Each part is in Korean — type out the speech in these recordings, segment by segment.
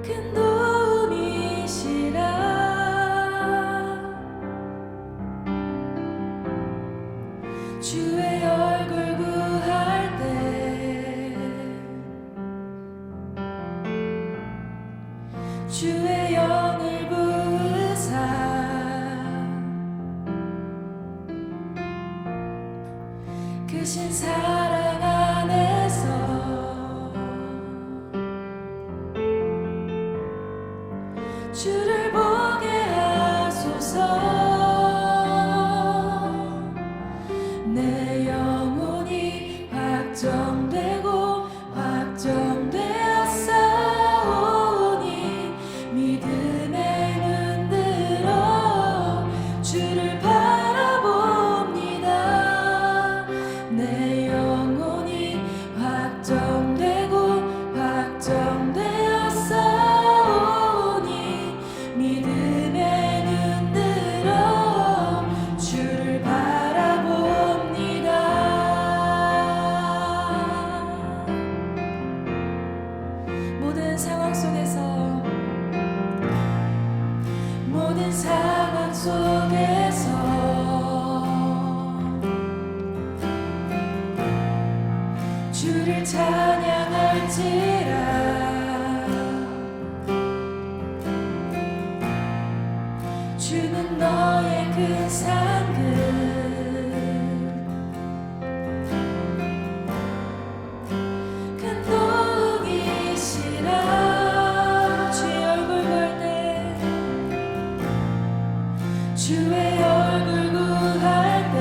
큰 도움이시라. 주의 얼굴 구할 때 주의 영을 부으사 크신 사랑 안에서 주를 보게 하소서. 내 영혼이 확정되고 확정되었사오니 믿음에 눈들어 주를 바라봅니다. 내 영혼이 확정되고 확정되었사오니 믿음에 눈들어 주를 바라봅니다. 모든 상황 속에서 주를 찬양할지라. 주는 너의 큰 상급 큰 도움이시라. 주의 얼굴 볼 때 주의 얼굴 구할 때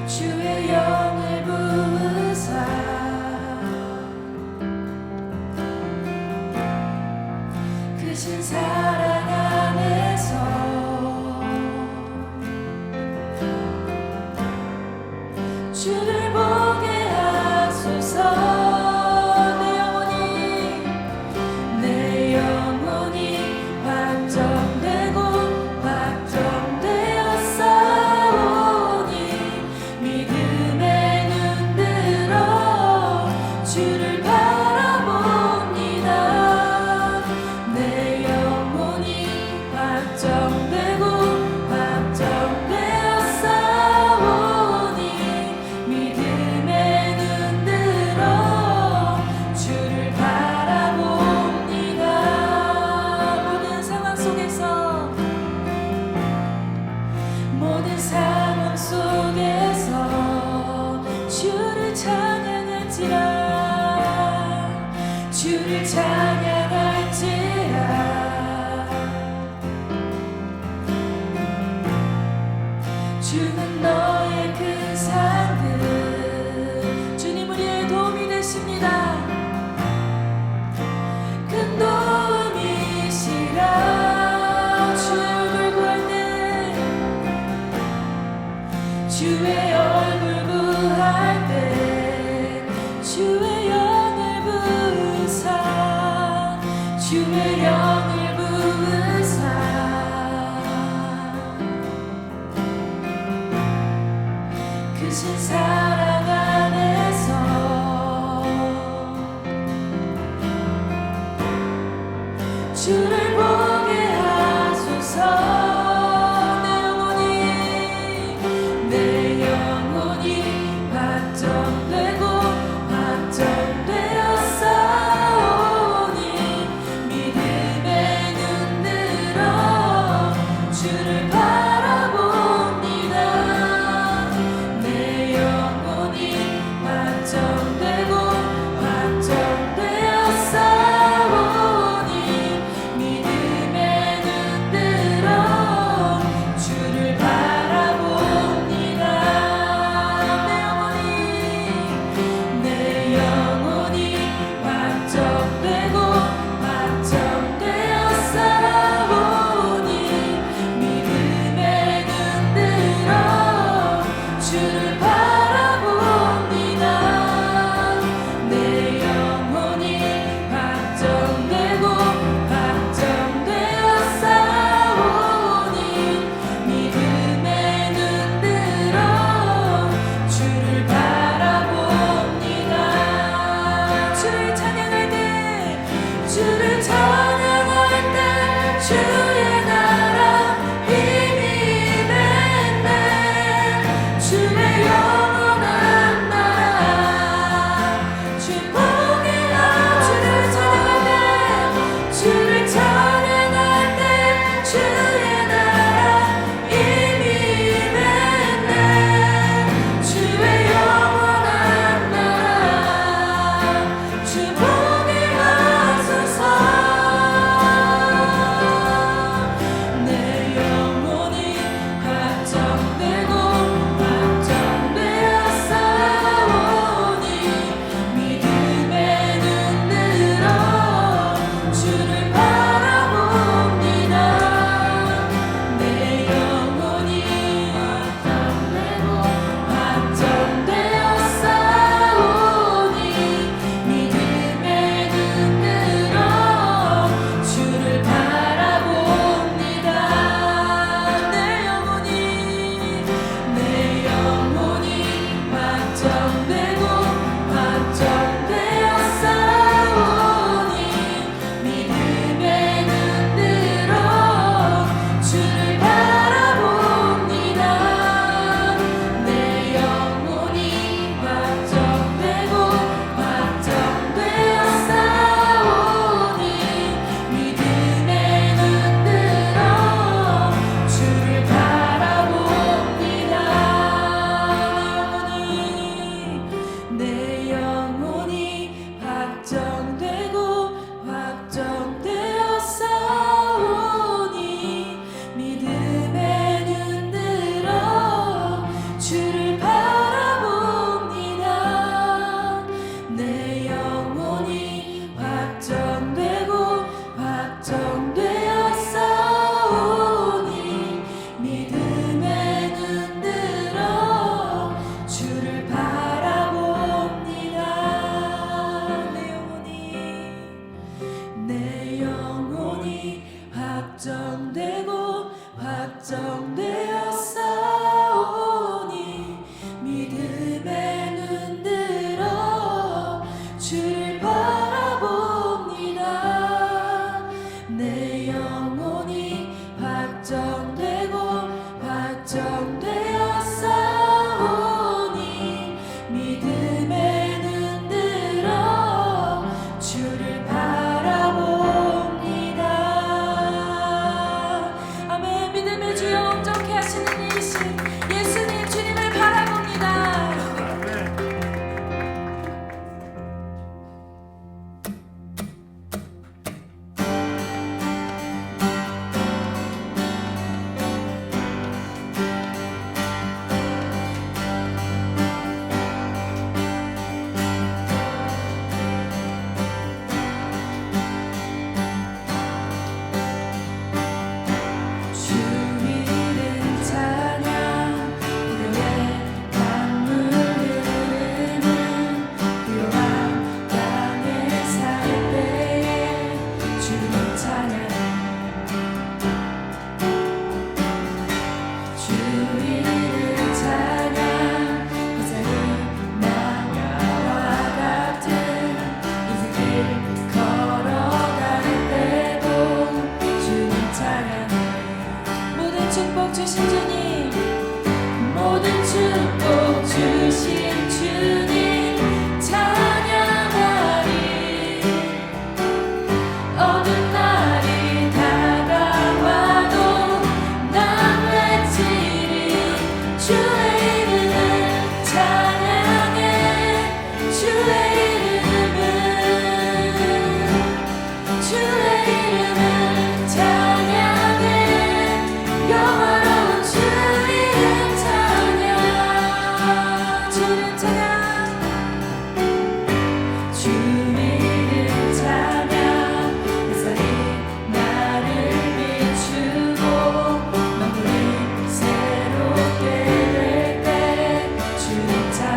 주의 영을 부으사 크신 사랑 안에서 주를 보게 하소서. 내 영혼이 확정되고 확정되었사오니 믿음에 눈들어 주를 바라봅니다. 내 영혼이 확정되고 확정되었사오니 믿음에 눈들어 주를 바라봅니다. 모든 상황 속에서 주를 찬양할지라. 주를 찬양할지라. 주는 너의 큰 상급. 주님 우리의 도움이 되십니다. 큰 도움이시라. 주의 얼굴 구할 때 주의 얼굴 구할 때 주의 영을 부으사 주의 영을 부으사 크신 사랑 안에서 주를 보게 하소서. 주를 바라봅니다. 내 영혼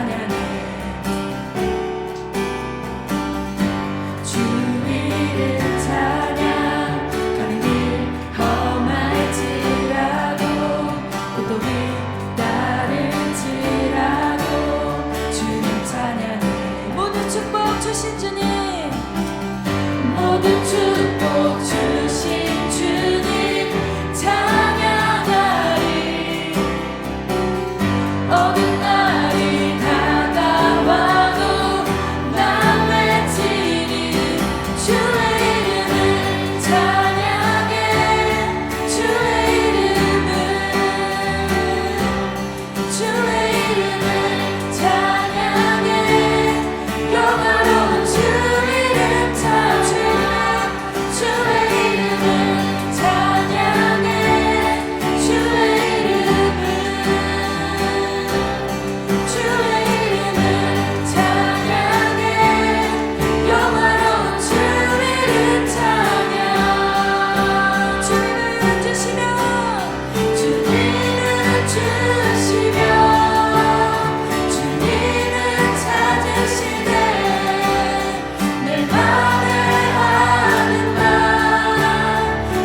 찬양해 주 이름 찬양 가는 길 험할지라도 고통이 따를지라도 주님 찬양해 모든 축복 주신 주님 모든 축복 주신 주님 찬양하리 어느 날이 다가와도 난 외치리 주의 이름을 찬양해 주의 이름을 찬양해 영화로운 주 이름 주의 이름을 찬양해 주의 이름을 찬양해 영화로운 주 이름 찬양 주님은 주시며 주님은 주시며 주님은 찾으시네 내 맘에 하는 말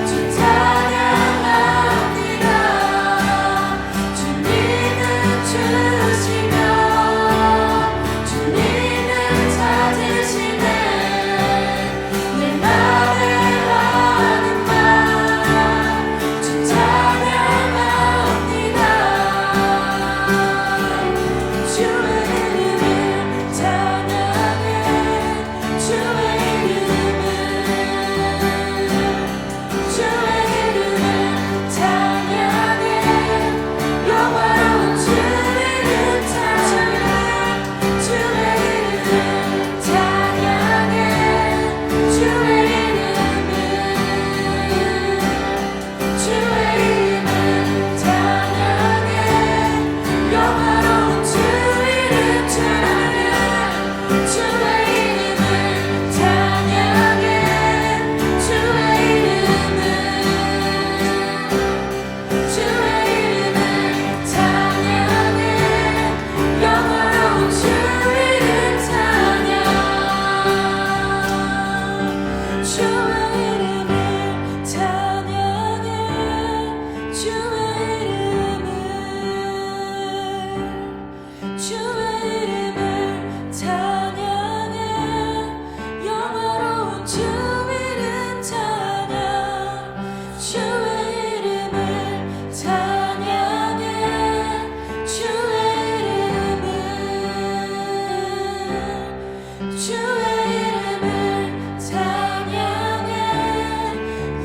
주 찬양합니다 주님은 주시며 주님은 찾으시네 내 맘에 하는 말 주 찬양합니다 주의 이름을 찬양해 주의 이름을 찬양해 영화로운 주 이름 찬양해 주의 이름을 찬양해 주의 이름을 찬양해 영화로운 주 이름 찬양해 주의 이름을 찬양해 주의 이름을 찬양해 영화로운 주 이름 찬양 주의 이름을 찬양해 주의 이름을 찬양해 영화로운 주 이름 찬양 주의 이름을 찬양해 주의 이름을 찬양해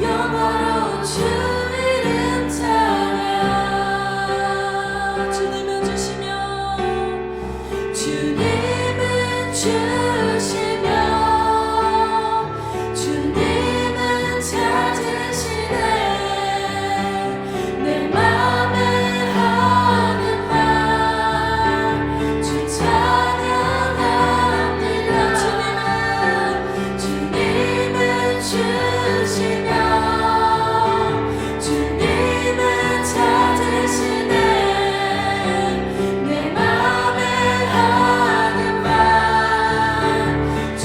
영화로운 주 이름 찬양 주님은 주시며 주님은 주시며 주님은 찾으시네 내 맘에 하는 말 주 찬양합니다 주님은 주시며 주님은 찾으시네 내 맘에 하는 말 주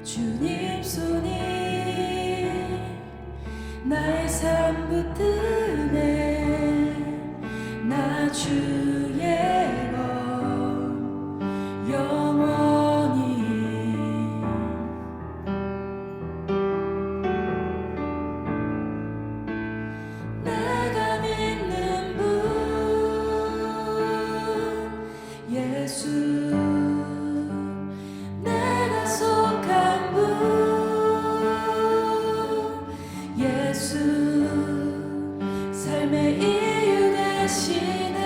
주님 손이 나의 삶 붙드네. 나 주의 것 영원히. 내가 믿는 분 예수, 내가 속한 분 예수, 삶의 이유 되시네.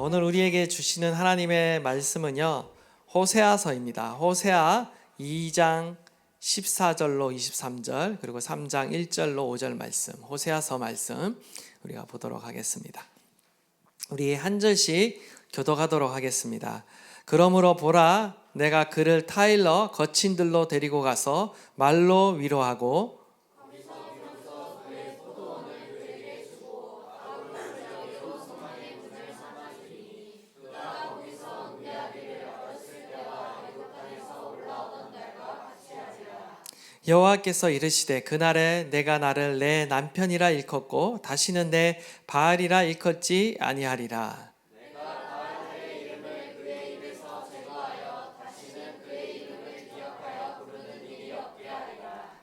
오늘 우리에게 주시는 하나님의 말씀은요, 호세아서입니다. 호세아 2장 14절로 23절, 그리고 3장 1절로 5절 말씀, 호세아서 말씀 우리가 보도록 하겠습니다. 우리 한 절씩 교독하도록 하겠습니다. 그러므로 보라, 내가 그를 타일러 거친 들로 데리고 가서 말로 위로하고 여호와께서 이르시되 그날에 내가 나를 내 남편이라 일컫고 다시는 내 바알이라 일컫지 아니하리라.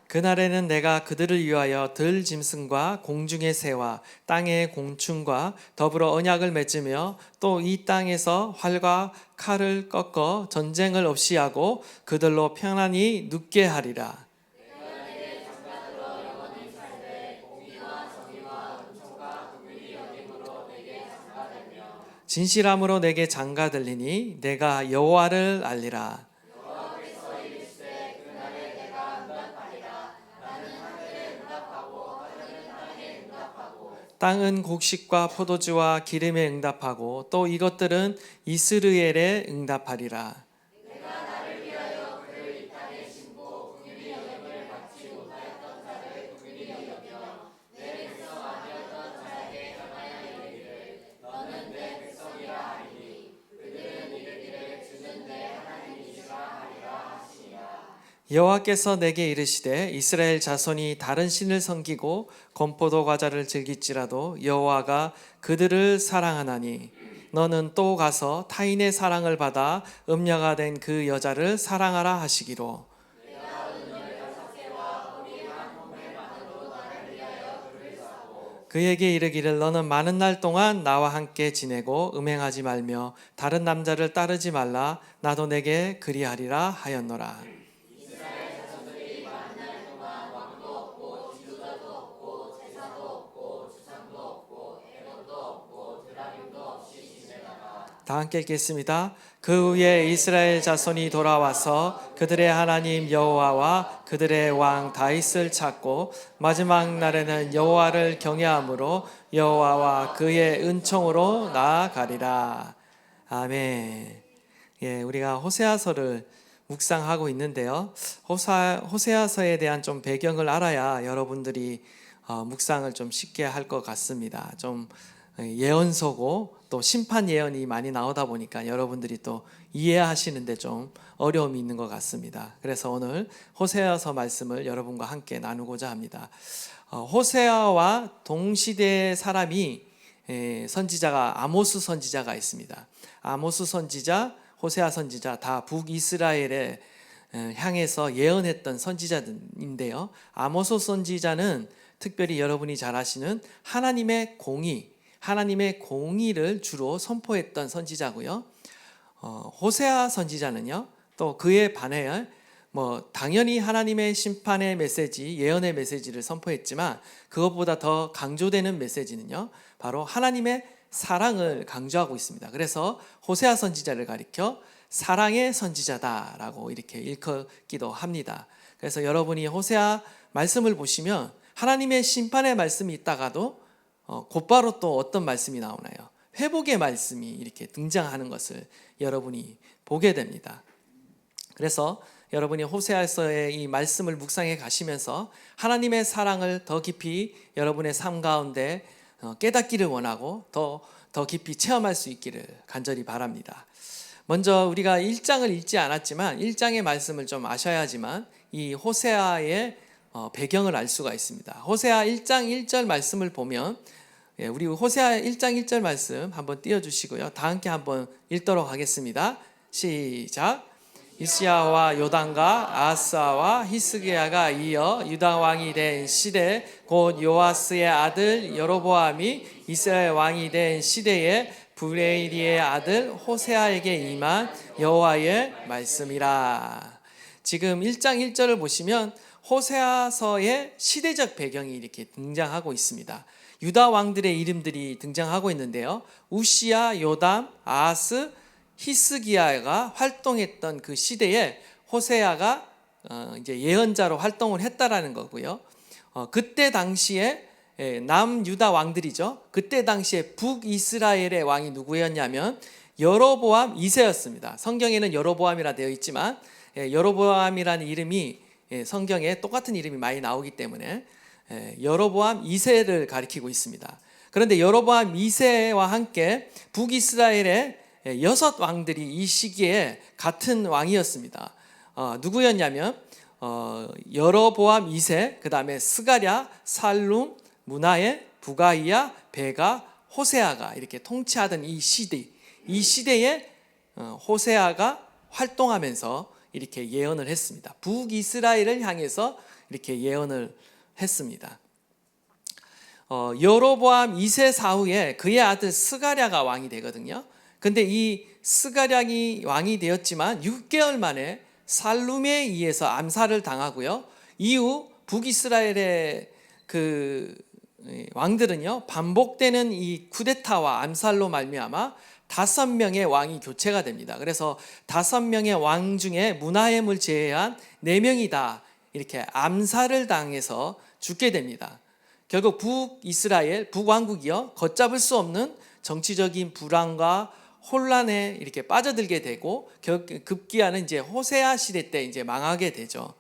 그날에는 내가 그들을 위하여 들 짐승과 공중의 새와 땅의 곤충과 더불어 언약을 맺으며 또 이 땅에서 활과 칼을 꺾어 전쟁을 없이 하고 그들로 평안히 눕게 하리라. 진실함으로 내게 장가 들리니 내가 여호와를 알리라. 땅은 곡식과 포도주와 기름에 응답하고 또 이것들은 이스르엘에 응답하리라. 여호와께서 내게 이르시되 이스라엘 자손이 다른 신을 섬기고 건포도 과자를 즐길지라도 여호와가 그들을 사랑하나니 너는 또 가서 타인의 사랑을 받아 음녀가 된 그 여자를 사랑하라 하시기로. 그에게 이르기를 너는 많은 날 동안 나와 함께 지내고 음행하지 말며 다른 남자를 따르지 말라. 나도 내게 그리하리라 하였노라. 다 함께 읽겠습니다. 그 후에 이스라엘 자손이 돌아와서 그들의 하나님 여호와와 그들의 왕 다윗을 찾고 마지막 날에는 여호와를 경외함으로 여호와와 그의 은총으로 나아가리라. 아멘. 예, 우리가 호세아서를 묵상하고 있는데요. 호세아서에 대한 좀 배경을 알아야 여러분들이 묵상을 좀 쉽게 할 것 같습니다. 좀 예언서고 또 심판 예언이 많이 나오다 보니까 여러분들이 또 이해하시는데 좀 어려움이 있는 것 같습니다. 그래서 오늘 호세아서 말씀을 여러분과 함께 나누고자 합니다. 호세아와 동시대의 사람이 선지자가 아모스 선지자가 있습니다. 아모스 선지자, 호세아 선지자 다 북이스라엘에 향해서 예언했던 선지자인데요. 아모스 선지자는 특별히 여러분이 잘 아시는 하나님의 공의를 주로 선포했던 선지자고요. 호세아 선지자는요, 또 그에 반해 당연히 하나님의 심판의 메시지, 예언의 메시지를 선포했지만 그것보다 더 강조되는 메시지는요, 바로 하나님의 사랑을 강조하고 있습니다. 그래서 호세아 선지자를 가리켜 사랑의 선지자다라고 이렇게 일컫기도 합니다. 그래서 여러분이 호세아 말씀을 보시면 하나님의 심판의 말씀이 있다가도 곧바로 또 어떤 말씀이 나오나요? 회복의 말씀이 이렇게 등장하는 것을 여러분이 보게 됩니다. 그래서 여러분이 호세아서의 이 말씀을 묵상해 가시면서 하나님의 사랑을 더 깊이 여러분의 삶 가운데 깨닫기를 원하고 더 깊이 체험할 수 있기를 간절히 바랍니다. 먼저 우리가 1장을 읽지 않았지만 1장의 말씀을 좀 아셔야지만 이 호세아의 배경을 알 수가 있습니다. 호세아 1장 1절 말씀을 보면 우리 호세아 1장 1절 말씀 한번 띄워주시고요. 다 함께 한번 읽도록 하겠습니다. 시작. 이스야와 요담과 아하스와 히스기야가 이어 유다 왕이 된 시대 곧 요아스의 아들 여로보암이 이스라엘 왕이 된 시대에 브레이리의 아들 호세아에게 임한 여호와의 말씀이라. 지금 1장 1절을 보시면 호세아서의 시대적 배경이 이렇게 등장하고 있습니다. 유다 왕들의 이름들이 등장하고 있는데요. 우시야, 요담, 아하스, 히스기야가 활동했던 그 시대에 호세아가 이제 예언자로 활동을 했다라는 거고요. 그때 당시에 남유다 왕들이죠. 그때 당시에 북이스라엘의 왕이 누구였냐면 여로보암 2세였습니다. 성경에는 여로보암이라 되어 있지만 여로보암이라는 이름이 성경에 똑같은 이름이 많이 나오기 때문에 여로보암 2세를 가리키고 있습니다. 그런데 여로보암 2세와 함께 북이스라엘의 6 왕들이 이 시기에 같은 왕이었습니다. 누구였냐면 여로보암 2세, 그 다음에 스가랴, 살룸, 무나엘, 부가이야, 베가, 호세아가 이렇게 통치하던 이 시대에 호세아가 활동하면서 이렇게 예언을 했습니다. 북이스라엘을 향해서 이렇게 예언을 했습니다. 여로보암 2세 사후에 그의 아들 스가랴가 왕이 되거든요. 근데 이 스가랴이 왕이 되었지만 6개월 만에 살룸에 의해서 암살을 당하고요. 이후 북이스라엘의 그 왕들은요, 반복되는 이 쿠데타와 암살로 말미암아 5명의 왕이 교체가 됩니다. 그래서 5명의 왕 중에 무나헬을 제외한 4명이 다 이렇게 암살을 당해서 죽게 됩니다. 결국 북이스라엘, 북왕국이요, 걷잡을 수 없는 정치적인 불안과 혼란에 이렇게 빠져들게 되고 급기야는 이제 호세아 시대 때 이제 망하게 되죠.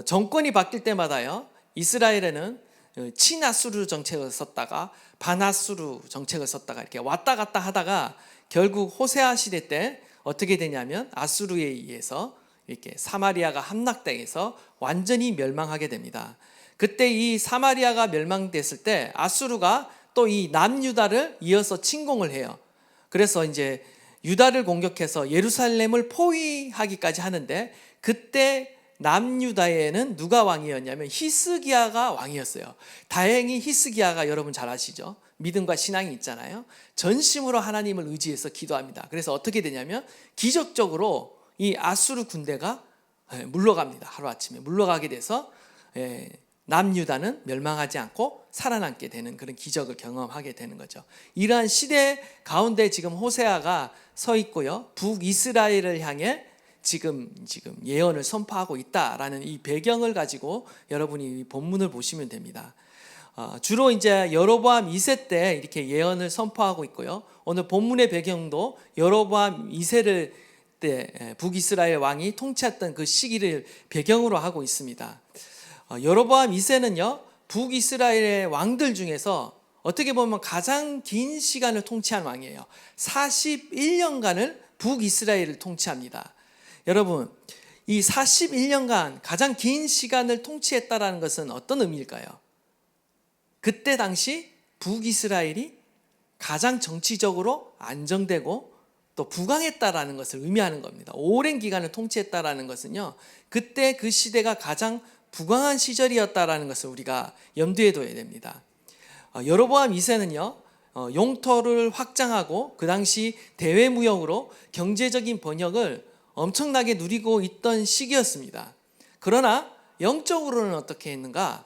정권이 바뀔 때마다요, 이스라엘에는 친아수르 정책을 썼다가 반아수르 정책을 썼다가 이렇게 왔다 갔다 하다가 결국 호세아 시대 때 어떻게 되냐면 아수르에 의해서 이렇게 사마리아가 함락당해서 완전히 멸망하게 됩니다. 그때 이 사마리아가 멸망됐을 때 아수르가 또 이 남유다를 이어서 침공을 해요. 그래서 이제 유다를 공격해서 예루살렘을 포위하기까지 하는데 그때 남유다에는 누가 왕이었냐면 히스기야가 왕이었어요. 다행히 히스기야가 여러분 잘 아시죠? 믿음과 신앙이 있잖아요. 전심으로 하나님을 의지해서 기도합니다. 그래서 어떻게 되냐면 기적적으로 이 아수르 군대가 물러갑니다. 하루아침에 물러가게 돼서 남유다는 멸망하지 않고 살아남게 되는 그런 기적을 경험하게 되는 거죠. 이러한 시대 가운데 지금 호세아가 서 있고요. 북이스라엘을 향해 지금 예언을 선포하고 있다라는 이 배경을 가지고 여러분이 이 본문을 보시면 됩니다. 주로 이제 여로보암 2세 때 이렇게 예언을 선포하고 있고요. 오늘 본문의 배경도 여로보암 2세를 때 북이스라엘 왕이 통치했던 그 시기를 배경으로 하고 있습니다. 여로보암 2세는요, 북이스라엘의 왕들 중에서 어떻게 보면 가장 긴 시간을 통치한 왕이에요. 41년간을 북이스라엘을 통치합니다. 여러분, 이 41년간 가장 긴 시간을 통치했다라는 것은 어떤 의미일까요? 그때 당시 북이스라엘이 가장 정치적으로 안정되고 또 부강했다라는 것을 의미하는 겁니다. 오랜 기간을 통치했다라는 것은요, 그때 그 시대가 가장 부강한 시절이었다라는 것을 우리가 염두에 둬야 됩니다. 여로보암 2세는요, 영토를 확장하고 그 당시 대외무역으로 경제적인 번영을 엄청나게 누리고 있던 시기였습니다. 그러나 영적으로는 어떻게 했는가?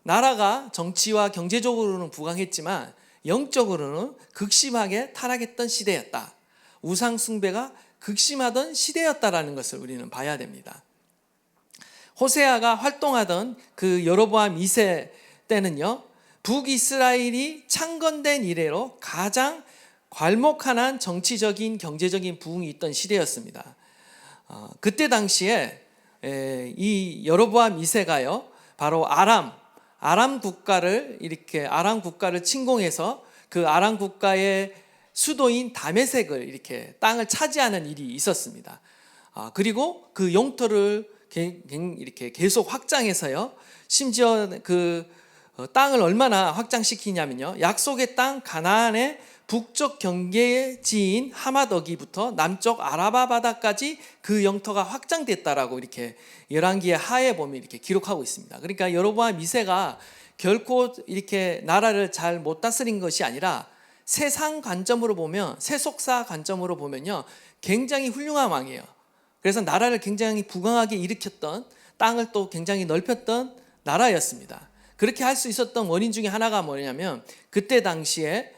나라가 정치와 경제적으로는 부강했지만 영적으로는 극심하게 타락했던 시대였다. 우상 숭배가 극심하던 시대였다라는 것을 우리는 봐야 됩니다. 호세아가 활동하던 그 여로보암 2세 때는요, 북이스라엘이 창건된 이래로 가장 괄목한한 정치적인 경제적인 부흥이 있던 시대였습니다. 그때 당시에 이 여로보암 2세가요, 바로 아람 국가를 침공해서 그 아람 국가의 수도인 다메섹을 이렇게 땅을 차지하는 일이 있었습니다. 그리고 그 영토를 이렇게 계속 확장해서요, 심지어 그 땅을 얼마나 확장시키냐면요, 약속의 땅 가나안의 북쪽 경계지인 하마더기부터 남쪽 아라바 바다까지 그 영토가 확장됐다라고 이렇게 열왕기의 하에 보면 이렇게 기록하고 있습니다. 그러니까 여로보암 2세가 결코 이렇게 나라를 잘 못 다스린 것이 아니라 세상 관점으로 보면, 세속사 관점으로 보면요, 굉장히 훌륭한 왕이에요. 그래서 나라를 굉장히 부강하게 일으켰던, 땅을 또 굉장히 넓혔던 나라였습니다. 그렇게 할 수 있었던 원인 중에 하나가 뭐냐면 그때 당시에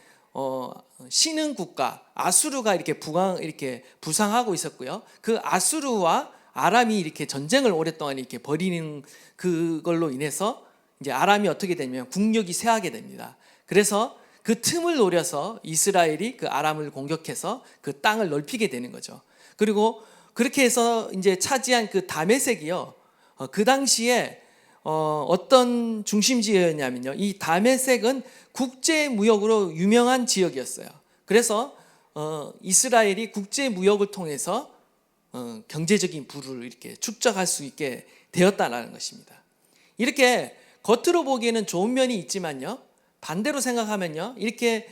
신흥 국가 아수르가 이렇게 부상하고 있었고요. 그 아수르와 아람이 이렇게 전쟁을 오랫동안 이렇게 벌이는 그걸로 인해서 이제 아람이 어떻게 되냐면 국력이 쇠하게 됩니다. 그래서 그 틈을 노려서 이스라엘이 그 아람을 공격해서 그 땅을 넓히게 되는 거죠. 그리고 그렇게 해서 이제 차지한 그 다메섹이요. 그 당시에 어떤 중심지였냐면요. 이 다메섹은 국제 무역으로 유명한 지역이었어요. 그래서 이스라엘이 국제 무역을 통해서 경제적인 부를 이렇게 축적할 수 있게 되었다라는 것입니다. 이렇게 겉으로 보기에는 좋은 면이 있지만요. 반대로 생각하면요. 이렇게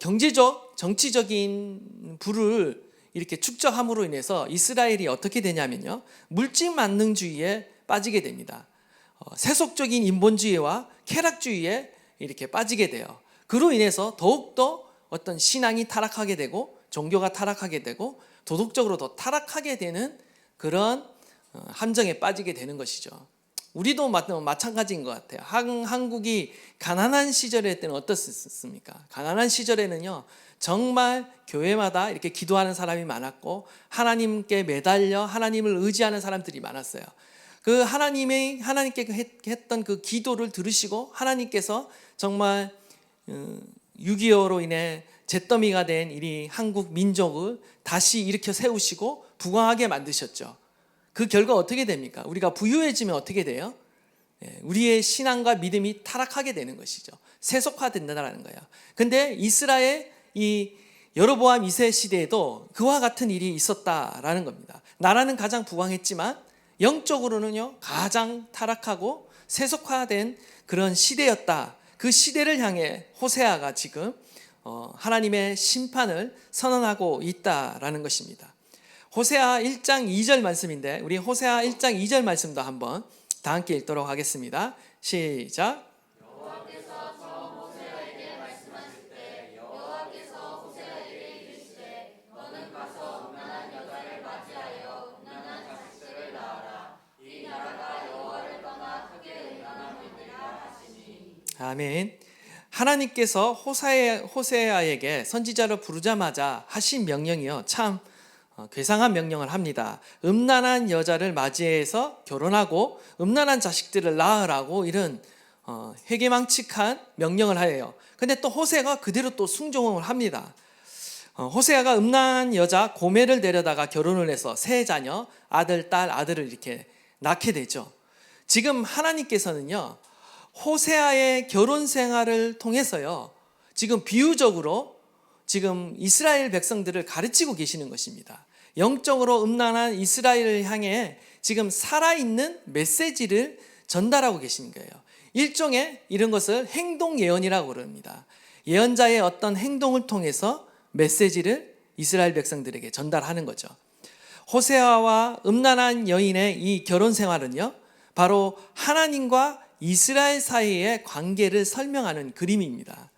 경제적, 정치적인 부를 이렇게 축적함으로 인해서 이스라엘이 어떻게 되냐면요. 물질 만능주의에 빠지게 됩니다. 세속적인 인본주의와 쾌락주의에 이렇게 빠지게 돼요. 그로 인해서 더욱더 어떤 신앙이 타락하게 되고 종교가 타락하게 되고 도덕적으로 더 타락하게 되는 그런 함정에 빠지게 되는 것이죠. 우리도 마찬가지인 것 같아요. 한국이 가난한 시절에 때는 어떻습니까? 가난한 시절에는요, 정말 교회마다 이렇게 기도하는 사람이 많았고 하나님께 매달려 하나님을 의지하는 사람들이 많았어요. 그 하나님께 했던 그 기도를 들으시고 하나님께서 정말 6.25로 인해 잿더미가 된 이 한국 민족을 다시 일으켜 세우시고 부강하게 만드셨죠. 그 결과 어떻게 됩니까? 우리가 부유해지면 어떻게 돼요? 우리의 신앙과 믿음이 타락하게 되는 것이죠. 세속화된다는 거예요. 근데 이스라엘 이 여로보암 2세 시대에도 그와 같은 일이 있었다라는 겁니다. 나라는 가장 부강했지만 영적으로는요 가장 타락하고 세속화된 그런 시대였다. 그 시대를 향해 호세아가 지금 하나님의 심판을 선언하고 있다라는 것입니다. 호세아 1장 2절 말씀인데 우리 호세아 1장 2절 말씀도 한번 다 함께 읽도록 하겠습니다. 시작. 여호와께서 처음 호세아에게 말씀하실 때 여호와께서 호세아에게 이르시되 너는 가서 음란한 여자를 맞이하여 음란한 자식들을 낳아라. 이 나라가 여호와를 떠나 크게 음란함이니라 하시니. 아멘. 하나님께서 호세아에게 선지자로 부르자마자 하신 명령이요 참 괴상한 명령을 합니다. 음란한 여자를 맞이해서 결혼하고 음란한 자식들을 낳으라고 이런 회개망측한 명령을 하여요. 근데 또 호세아가 그대로 또 순종을 합니다. 호세아가 음란한 여자 고멜을 데려다가 결혼을 해서 세 자녀 아들, 딸, 아들을 이렇게 낳게 되죠. 지금 하나님께서는요 호세아의 결혼 생활을 통해서요 지금 비유적으로 지금 이스라엘 백성들을 가르치고 계시는 것입니다. 영적으로 음란한 이스라엘을 향해 지금 살아있는 메시지를 전달하고 계시는 거예요. 일종의 이런 것을 행동 예언이라고 그럽니다. 예언자의 어떤 행동을 통해서 메시지를 이스라엘 백성들에게 전달하는 거죠. 호세아와 음란한 여인의 이 결혼 생활은요 바로 하나님과 이스라엘 사이의 관계를 설명하는 그림입니다.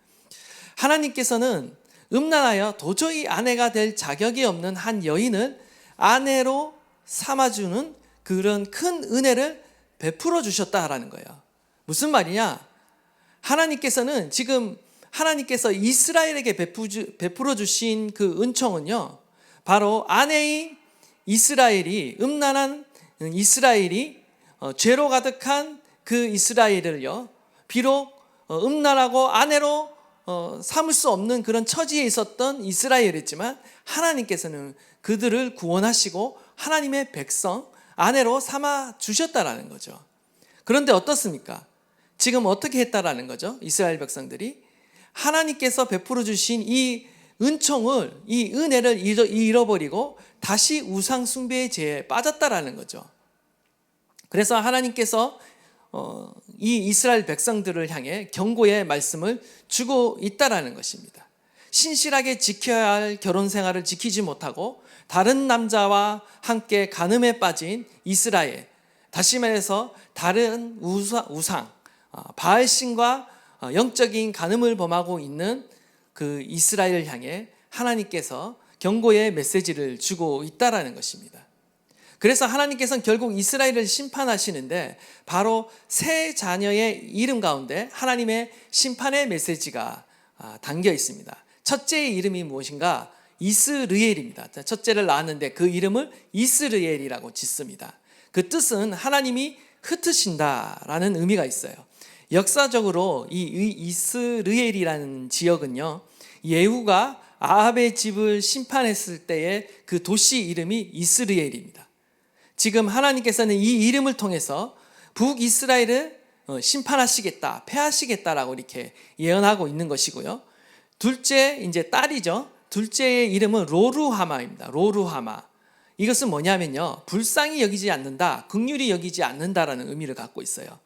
하나님께서는 음란하여 도저히 아내가 될 자격이 없는 한 여인을 아내로 삼아주는 그런 큰 은혜를 베풀어 주셨다라는 거예요. 무슨 말이냐? 하나님께서는 지금 하나님께서 이스라엘에게 베풀어 주신 그 은총은요 바로 아내인 이스라엘이 음란한 이스라엘이 죄로 가득한 그 이스라엘을요 비록 음란하고 아내로 삼을 수 없는 그런 처지에 있었던 이스라엘이었지만 하나님께서는 그들을 구원하시고 하나님의 백성 아내로 삼아 주셨다라는 거죠. 그런데 어떻습니까? 지금 어떻게 했다라는 거죠? 이스라엘 백성들이 하나님께서 베풀어 주신 이 은총을 이 은혜를 잃어버리고 다시 우상 숭배의 죄에 빠졌다라는 거죠. 그래서 하나님께서 이 이스라엘 백성들을 향해 경고의 말씀을 주고 있다라는 것입니다. 신실하게 지켜야 할 결혼 생활을 지키지 못하고 다른 남자와 함께 간음에 빠진 이스라엘, 다시 말해서 다른 우상, 바알신과 영적인 간음을 범하고 있는 그 이스라엘을 향해 하나님께서 경고의 메시지를 주고 있다라는 것입니다. 그래서 하나님께서는 결국 이스라엘을 심판하시는데 바로 세 자녀의 이름 가운데 하나님의 심판의 메시지가 담겨 있습니다. 첫째의 이름이 무엇인가? 이스르엘입니다. 첫째를 낳았는데 그 이름을 이스르엘이라고 짓습니다. 그 뜻은 하나님이 흩으신다라는 의미가 있어요. 역사적으로 이 이스르엘이라는 지역은요, 예후가 아합의 집을 심판했을 때의 그 도시 이름이 이스르엘입니다. 지금 하나님께서는 이 이름을 통해서 북이스라엘을 심판하시겠다, 패하시겠다라고 이렇게 예언하고 있는 것이고요. 둘째, 이제 딸이죠. 둘째의 이름은 로루하마입니다. 로루하마. 이것은 뭐냐면요, 불쌍히 여기지 않는다, 긍휼히 여기지 않는다라는 의미를 갖고 있어요.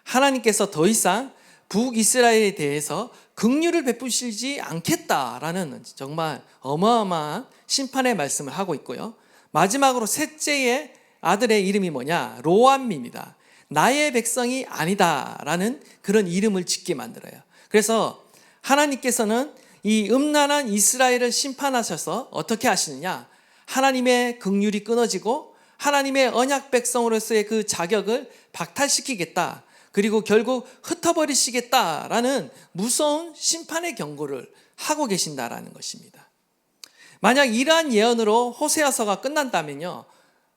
하나님께서 더 이상 북이스라엘에 대해서 긍휼을 베푸시지 않겠다라는 정말 어마어마한 심판의 말씀을 하고 있고요. 마지막으로 셋째의 아들의 이름이 뭐냐? 로암입니다. 나의 백성이 아니다라는 그런 이름을 짓게 만들어요. 그래서 하나님께서는 이 음란한 이스라엘을 심판하셔서 어떻게 하시느냐? 하나님의 긍휼이 끊어지고 하나님의 언약 백성으로서의 그 자격을 박탈시키겠다. 그리고 결국 흩어버리시겠다라는 무서운 심판의 경고를 하고 계신다라는 것입니다. 만약 이러한 예언으로 호세아서가 끝난다면요,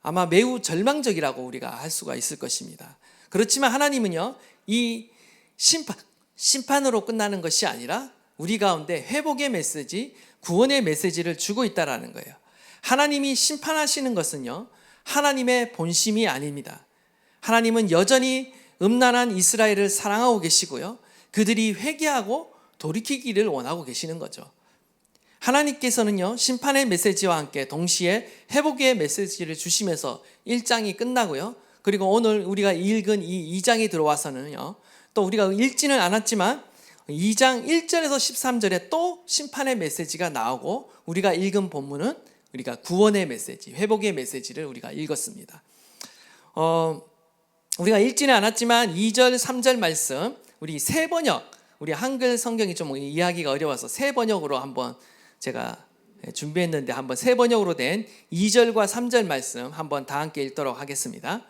아마 매우 절망적이라고 우리가 할 수가 있을 것입니다. 그렇지만 하나님은요, 이 심판으로 끝나는 것이 아니라 우리 가운데 회복의 메시지, 구원의 메시지를 주고 있다라는 거예요. 하나님이 심판하시는 것은요, 하나님의 본심이 아닙니다. 하나님은 여전히 음란한 이스라엘을 사랑하고 계시고요, 그들이 회개하고 돌이키기를 원하고 계시는 거죠. 하나님께서는요, 심판의 메시지와 함께 동시에 회복의 메시지를 주시면서 1장이 끝나고요, 그리고 오늘 우리가 읽은 이 2장이 들어와서는요, 또 우리가 읽지는 않았지만 2장 1절에서 13절에 또 심판의 메시지가 나오고, 우리가 읽은 본문은 우리가 구원의 메시지, 회복의 메시지를 우리가 읽었습니다. 우리가 읽지는 않았지만 2절, 3절 말씀, 우리 새 번역, 우리 한글 성경이 좀 이해하기가 어려워서 새 번역으로 한번 제가 준비했는데, 한번 새 번역으로 된 2절과 3절 말씀 한번 다 함께 읽도록 하겠습니다.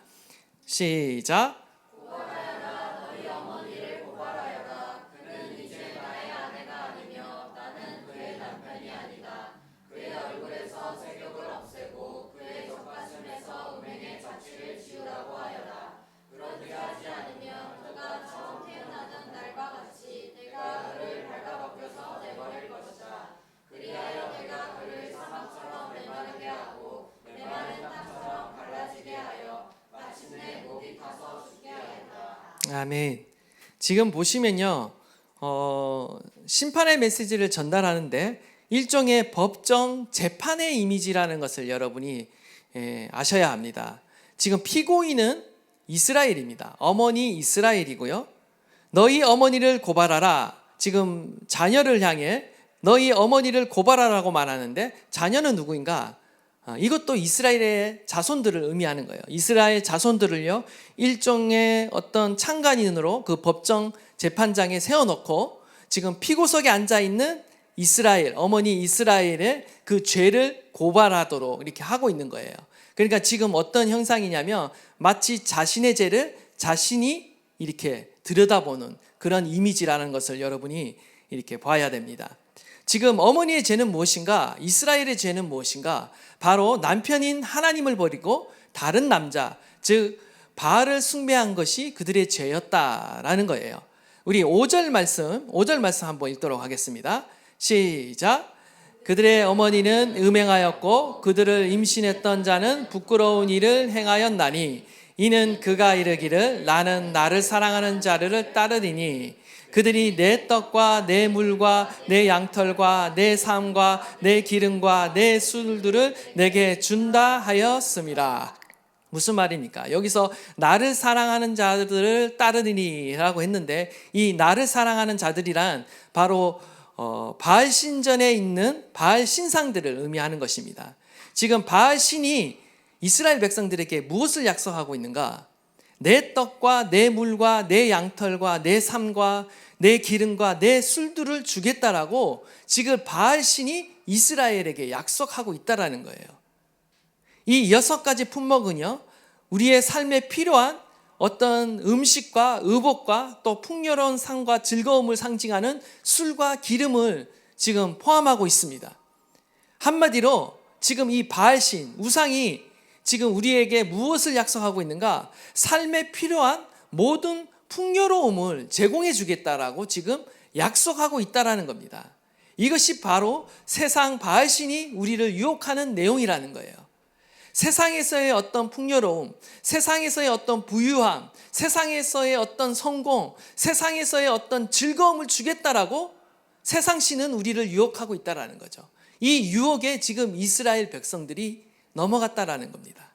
시작. 아멘. 지금 보시면요, 심판의 메시지를 전달하는데 일종의 법정 재판의 이미지라는 것을 여러분이 아셔야 합니다. 지금 피고인은 이스라엘입니다. 어머니 이스라엘이고요. 너희 어머니를 고발하라. 지금 자녀를 향해 너희 어머니를 고발하라고 말하는데, 자녀는 누구인가? 이것도 이스라엘의 자손들을 의미하는 거예요. 이스라엘 자손들을요, 일종의 어떤 참관인으로 그 법정 재판장에 세워놓고 지금 피고석에 앉아있는 이스라엘, 어머니 이스라엘의 그 죄를 고발하도록 이렇게 하고 있는 거예요. 그러니까 지금 어떤 형상이냐면 마치 자신의 죄를 자신이 이렇게 들여다보는 그런 이미지라는 것을 여러분이 이렇게 봐야 됩니다. 지금 어머니의 죄는 무엇인가? 이스라엘의 죄는 무엇인가? 바로 남편인 하나님을 버리고 다른 남자, 즉 바알을 숭배한 것이 그들의 죄였다라는 거예요. 우리 5절 말씀 한번 읽도록 하겠습니다. 시작. 그들의 어머니는 음행하였고 그들을 임신했던 자는 부끄러운 일을 행하였나니, 이는 그가 이르기를 나는 나를 사랑하는 자를 따르리니 그들이 내 떡과 내 물과 내 양털과 내 삶과 내 기름과 내 술들을 내게 준다 하였음이라. 무슨 말입니까? 여기서 나를 사랑하는 자들을 따르리니 라고 했는데, 이 나를 사랑하는 자들이란 바로 바알 신전에 있는 바알 신상들을 의미하는 것입니다. 지금 바알 신이 이스라엘 백성들에게 무엇을 약속하고 있는가? 내 떡과 내 물과 내 양털과 내 삶과 내 기름과 내 술들을 주겠다라고 지금 바알 신이 이스라엘에게 약속하고 있다라는 거예요. 이 6가지 품목은요, 우리의 삶에 필요한 어떤 음식과 의복과 또 풍요로운 삶과 즐거움을 상징하는 술과 기름을 지금 포함하고 있습니다. 한마디로 지금 이 바알신, 우상이 지금 우리에게 무엇을 약속하고 있는가? 삶에 필요한 모든 풍요로움을 제공해 주겠다라고 지금 약속하고 있다라는 겁니다. 이것이 바로 세상 바알신이 우리를 유혹하는 내용이라는 거예요. 세상에서의 어떤 풍요로움, 세상에서의 어떤 부유함, 세상에서의 어떤 성공, 세상에서의 어떤 즐거움을 주겠다라고 세상신은 우리를 유혹하고 있다라는 거죠. 이 유혹에 지금 이스라엘 백성들이 넘어갔다라는 겁니다.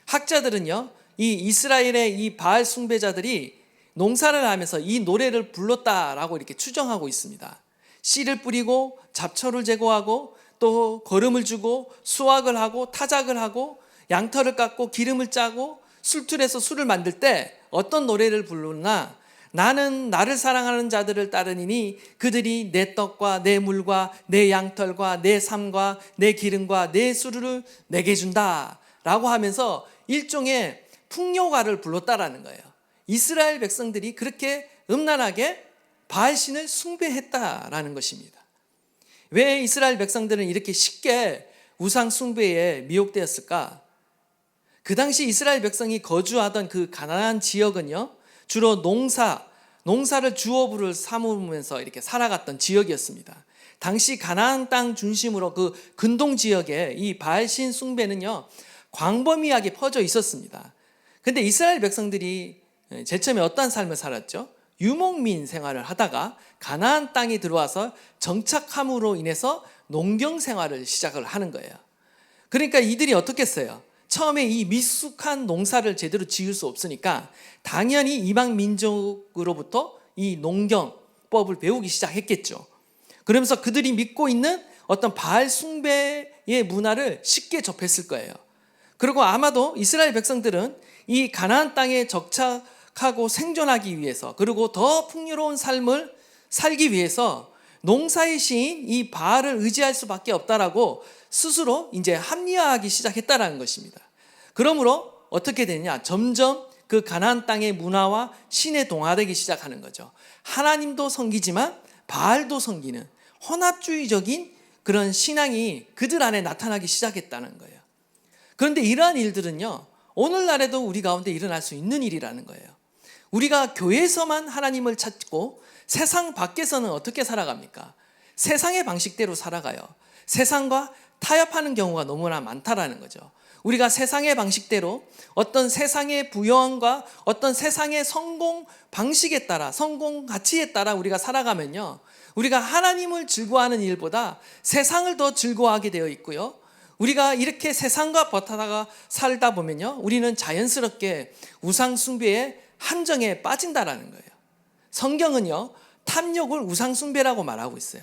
학자들은요, 이 이스라엘의 이 바알 숭배자들이 농사를 하면서 이 노래를 불렀다라고 이렇게 추정하고 있습니다. 씨를 뿌리고 잡초를 제거하고 또 거름을 주고 수확을 하고 타작을 하고 양털을 깎고 기름을 짜고 술틀에서 술을 만들 때 어떤 노래를 부르나, 나는 나를 사랑하는 자들을 따르니 그들이 내 떡과 내 물과 내 양털과 내 삶과 내 기름과 내 술을 내게 준다 라고 하면서 일종의 풍요가를 불렀다라는 거예요. 이스라엘 백성들이 그렇게 음란하게 바알신을 숭배했다라는 것입니다. 왜 이스라엘 백성들은 이렇게 쉽게 우상 숭배에 미혹되었을까? 그 당시 이스라엘 백성이 거주하던 그 가나안 지역은요, 주로 농사를 주업으로 삼으면서 이렇게 살아갔던 지역이었습니다. 당시 가나안 땅 중심으로 그 근동 지역에 이 바알신 숭배는요, 광범위하게 퍼져 있었습니다. 근데 이스라엘 백성들이 제일 처음에 어떤 삶을 살았죠? 유목민 생활을 하다가 가나안 땅에 들어와서 정착함으로 인해서 농경 생활을 시작을 하는 거예요. 그러니까 이들이 어떻게 했어요? 처음에 이 미숙한 농사를 제대로 지을 수 없으니까 당연히 이방 민족으로부터 이 농경법을 배우기 시작했겠죠. 그러면서 그들이 믿고 있는 어떤 바알 숭배의 문화를 쉽게 접했을 거예요. 그리고 아마도 이스라엘 백성들은 이 가나안 땅에 정착하고 생존하기 위해서, 그리고 더 풍요로운 삶을 살기 위해서 농사의 신인 이 바알을 의지할 수밖에 없다라고 스스로 이제 합리화하기 시작했다라는 것입니다. 그러므로 어떻게 되냐? 점점 그 가나안 땅의 문화와 신에 동화되기 시작하는 거죠. 하나님도 섬기지만 바알도 섬기는 혼합주의적인 그런 신앙이 그들 안에 나타나기 시작했다는 거예요. 그런데 이러한 일들은요, 오늘날에도 우리 가운데 일어날 수 있는 일이라는 거예요. 우리가 교회에서만 하나님을 찾고 세상 밖에서는 어떻게 살아갑니까? 세상의 방식대로 살아가요. 세상과 타협하는 경우가 너무나 많다라는 거죠. 우리가 세상의 방식대로 어떤 세상의 부여함과 어떤 세상의 성공 방식에 따라, 성공 가치에 따라 우리가 살아가면요, 우리가 하나님을 즐거워하는 일보다 세상을 더 즐거워하게 되어 있고요, 우리가 이렇게 세상과 버타다가 살다 보면요, 우리는 자연스럽게 우상 숭배의 함정에 빠진다라는 거예요. 성경은요, 탐욕을 우상 숭배라고 말하고 있어요.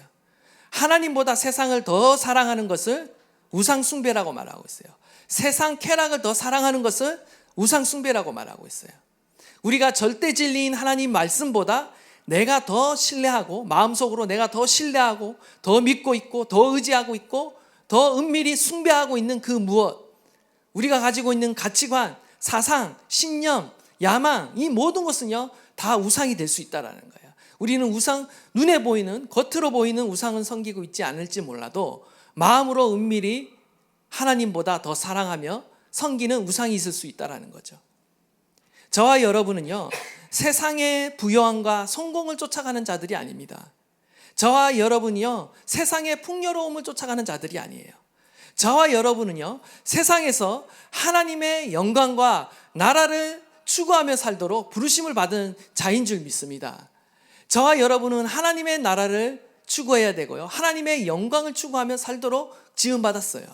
하나님보다 세상을 더 사랑하는 것을 우상 숭배라고 말하고 있어요. 세상 쾌락을 더 사랑하는 것을 우상 숭배라고 말하고 있어요. 우리가 절대 진리인 하나님 말씀보다 내가 더 신뢰하고, 마음속으로 내가 더 신뢰하고 더 믿고 있고 더 의지하고 있고 더 은밀히 숭배하고 있는 그 무엇, 우리가 가지고 있는 가치관, 사상, 신념, 야망, 이 모든 것은요 다 우상이 될 수 있다는 거예요. 우리는 우상, 눈에 보이는, 겉으로 보이는 우상은 섬기고 있지 않을지 몰라도 마음으로 은밀히 하나님보다 더 사랑하며 섬기는 우상이 있을 수 있다는 거죠. 저와 여러분은요, 세상의 부요함과 성공을 쫓아가는 자들이 아닙니다. 저와 여러분이요, 세상의 풍요로움을 쫓아가는 자들이 아니에요. 저와 여러분은요, 세상에서 하나님의 영광과 나라를 추구하며 살도록 부르심을 받은 자인 줄 믿습니다. 저와 여러분은 하나님의 나라를 추구해야 되고요, 하나님의 영광을 추구하며 살도록 지음받았어요.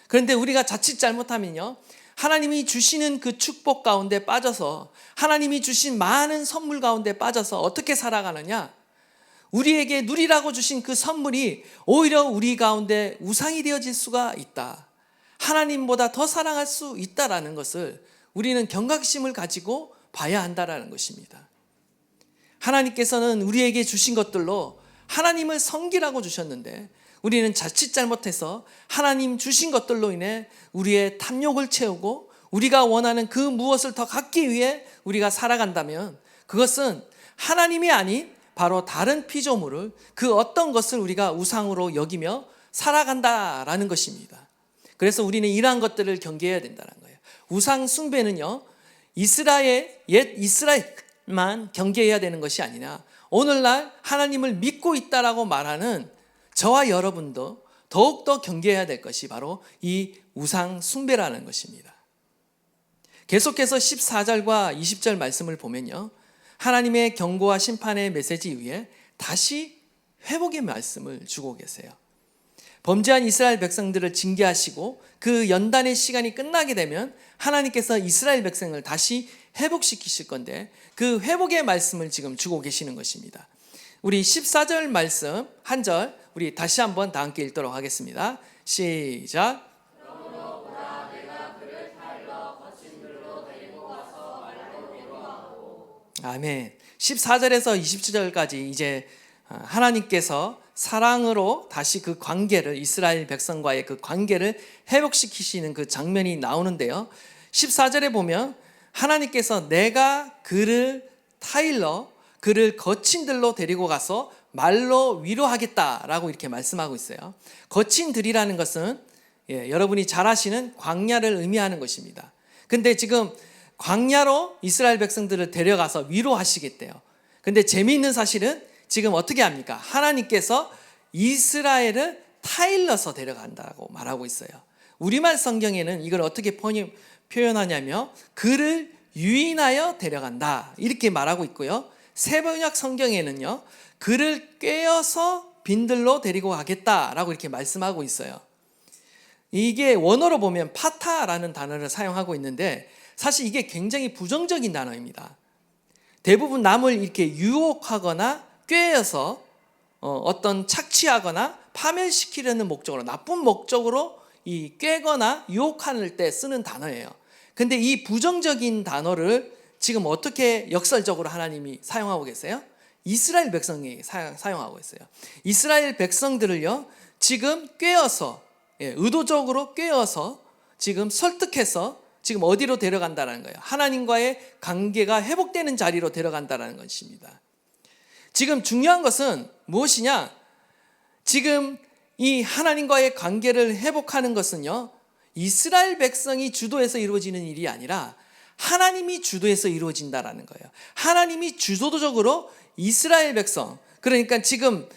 그런데 우리가 자칫 잘못하면요, 하나님이 주시는 그 축복 가운데 빠져서, 하나님이 주신 많은 선물 가운데 빠져서 어떻게 살아가느냐? 우리에게 누리라고 주신 그 선물이 오히려 우리 가운데 우상이 되어질 수가 있다. 하나님보다 더 사랑할 수 있다라는 것을 우리는 경각심을 가지고 봐야 한다라는 것입니다. 하나님께서는 우리에게 주신 것들로 하나님을 섬기라고 주셨는데 우리는 자칫 잘못해서 하나님 주신 것들로 인해 우리의 탐욕을 채우고 우리가 원하는 그 무엇을 더 갖기 위해 우리가 살아간다면 그것은 하나님이 아닌 바로 다른 피조물을 그 어떤 것을 우리가 우상으로 여기며 살아간다라는 것입니다. 그래서 우리는 이러한 것들을 경계해야 된다는 거예요. 우상 숭배는요, 옛 이스라엘만 경계해야 되는 것이 아니라 오늘날 하나님을 믿고 있다라고 말하는 저와 여러분도 더욱더 경계해야 될 것이 바로 이 우상 숭배라는 것입니다. 계속해서 14절과 20절 말씀을 보면요, 하나님의 경고와 심판의 메시지 위에 다시 회복의 말씀을 주고 계세요. 범죄한 이스라엘 백성들을 징계하시고 그 연단의 시간이 끝나게 되면 하나님께서 이스라엘 백성을 다시 회복시키실 건데 그 회복의 말씀을 지금 주고 계시는 것입니다. 우리 14절 말씀 한 절 우리 다시 한번 다 함께 읽도록 하겠습니다. 시작. 아멘. 14절에서 20절까지 이제 하나님께서 사랑으로 다시 그 관계를, 이스라엘 백성과의 그 관계를 회복시키시는 그 장면이 나오는데요, 14절에 보면 하나님께서 내가 그를 타일러, 그를 거친 들로 데리고 가서 말로 위로하겠다라고 이렇게 말씀하고 있어요. 거친 들이라는 것은 여러분이 잘 아시는 광야를 의미하는 것입니다. 근데 지금 광야로 이스라엘 백성들을 데려가서 위로하시겠대요. 근데 재미있는 사실은 지금 어떻게 합니까? 하나님께서 이스라엘을 타일러서 데려간다고 말하고 있어요. 우리말 성경에는 이걸 어떻게 표현하냐면 그를 유인하여 데려간다 이렇게 말하고 있고요, 세번역 성경에는요 그를 꿰어서 빈들로 데리고 가겠다라고 이렇게 말씀하고 있어요. 이게 원어로 보면 파타라는 단어를 사용하고 있는데 사실 이게 굉장히 부정적인 단어입니다. 대부분 남을 이렇게 유혹하거나 꿰어서 어떤 착취하거나 파멸시키려는 목적으로, 나쁜 목적으로 이 꿰거나 유혹할 때 쓰는 단어예요. 근데 이 부정적인 단어를 지금 어떻게 역설적으로 하나님이 사용하고 계세요? 이스라엘 백성이 사용하고 있어요. 이스라엘 백성들을요 지금 꿰어서, 의도적으로 꿰어서 지금 설득해서 지금 어디로 데려간다는 거예요? 하나님과의 관계가 회복되는 자리로 데려간다는 것입니다. 지금 중요한 것은 무엇이냐? 지금 이 하나님과의 관계를 회복하는 것은요, 이스라엘 백성이 주도해서 이루어지는 일이 아니라 하나님이 주도해서 이루어진다라는 거예요. 하나님이 주도적으로 이스라엘 백성, 그러니까 지금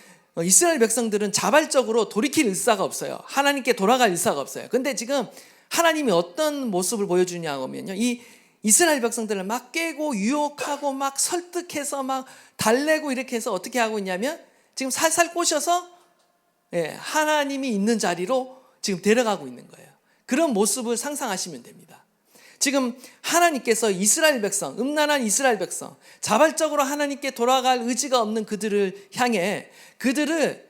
이스라엘 백성들은 자발적으로 돌이킬 의사가 없어요. 하나님께 돌아갈 의사가 없어요. 근데 지금 하나님이 어떤 모습을 보여주냐 하면요, 이 이스라엘 백성들을 막 깨고 유혹하고 막 설득해서 막 달래고 이렇게 해서 어떻게 하고 있냐면 지금 살살 꼬셔서 하나님이 있는 자리로 지금 데려가고 있는 거예요. 그런 모습을 상상하시면 됩니다. 지금 하나님께서 이스라엘 백성, 음란한 이스라엘 백성, 자발적으로 하나님께 돌아갈 의지가 없는 그들을 향해 그들을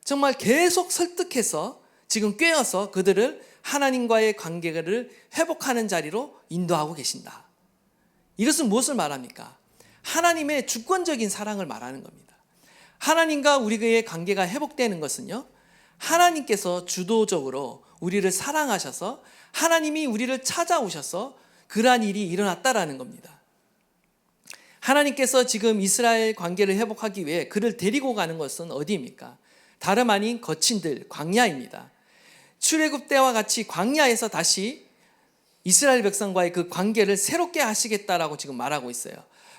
정말 계속 설득해서 지금 꿰어서 그들을 하나님과의 관계를 회복하는 자리로 인도하고 계신다. 이것은 무엇을 말합니까? 하나님의 주권적인 사랑을 말하는 겁니다. 하나님과 우리의 관계가 회복되는 것은요, 하나님께서 주도적으로 우리를 사랑하셔서 하나님이 우리를 찾아오셔서 그러한 일이 일어났다라는 겁니다. 하나님께서 지금 이스라엘 관계를 회복하기 위해 그를 데리고 가는 것은 어디입니까? 다름 아닌 거친 들, 광야입니다. 출애굽 때와 같이 광야에서 다시 이스라엘 백성과의 그 관계를 새롭게 하시겠다라고 지금 말하고 있어요.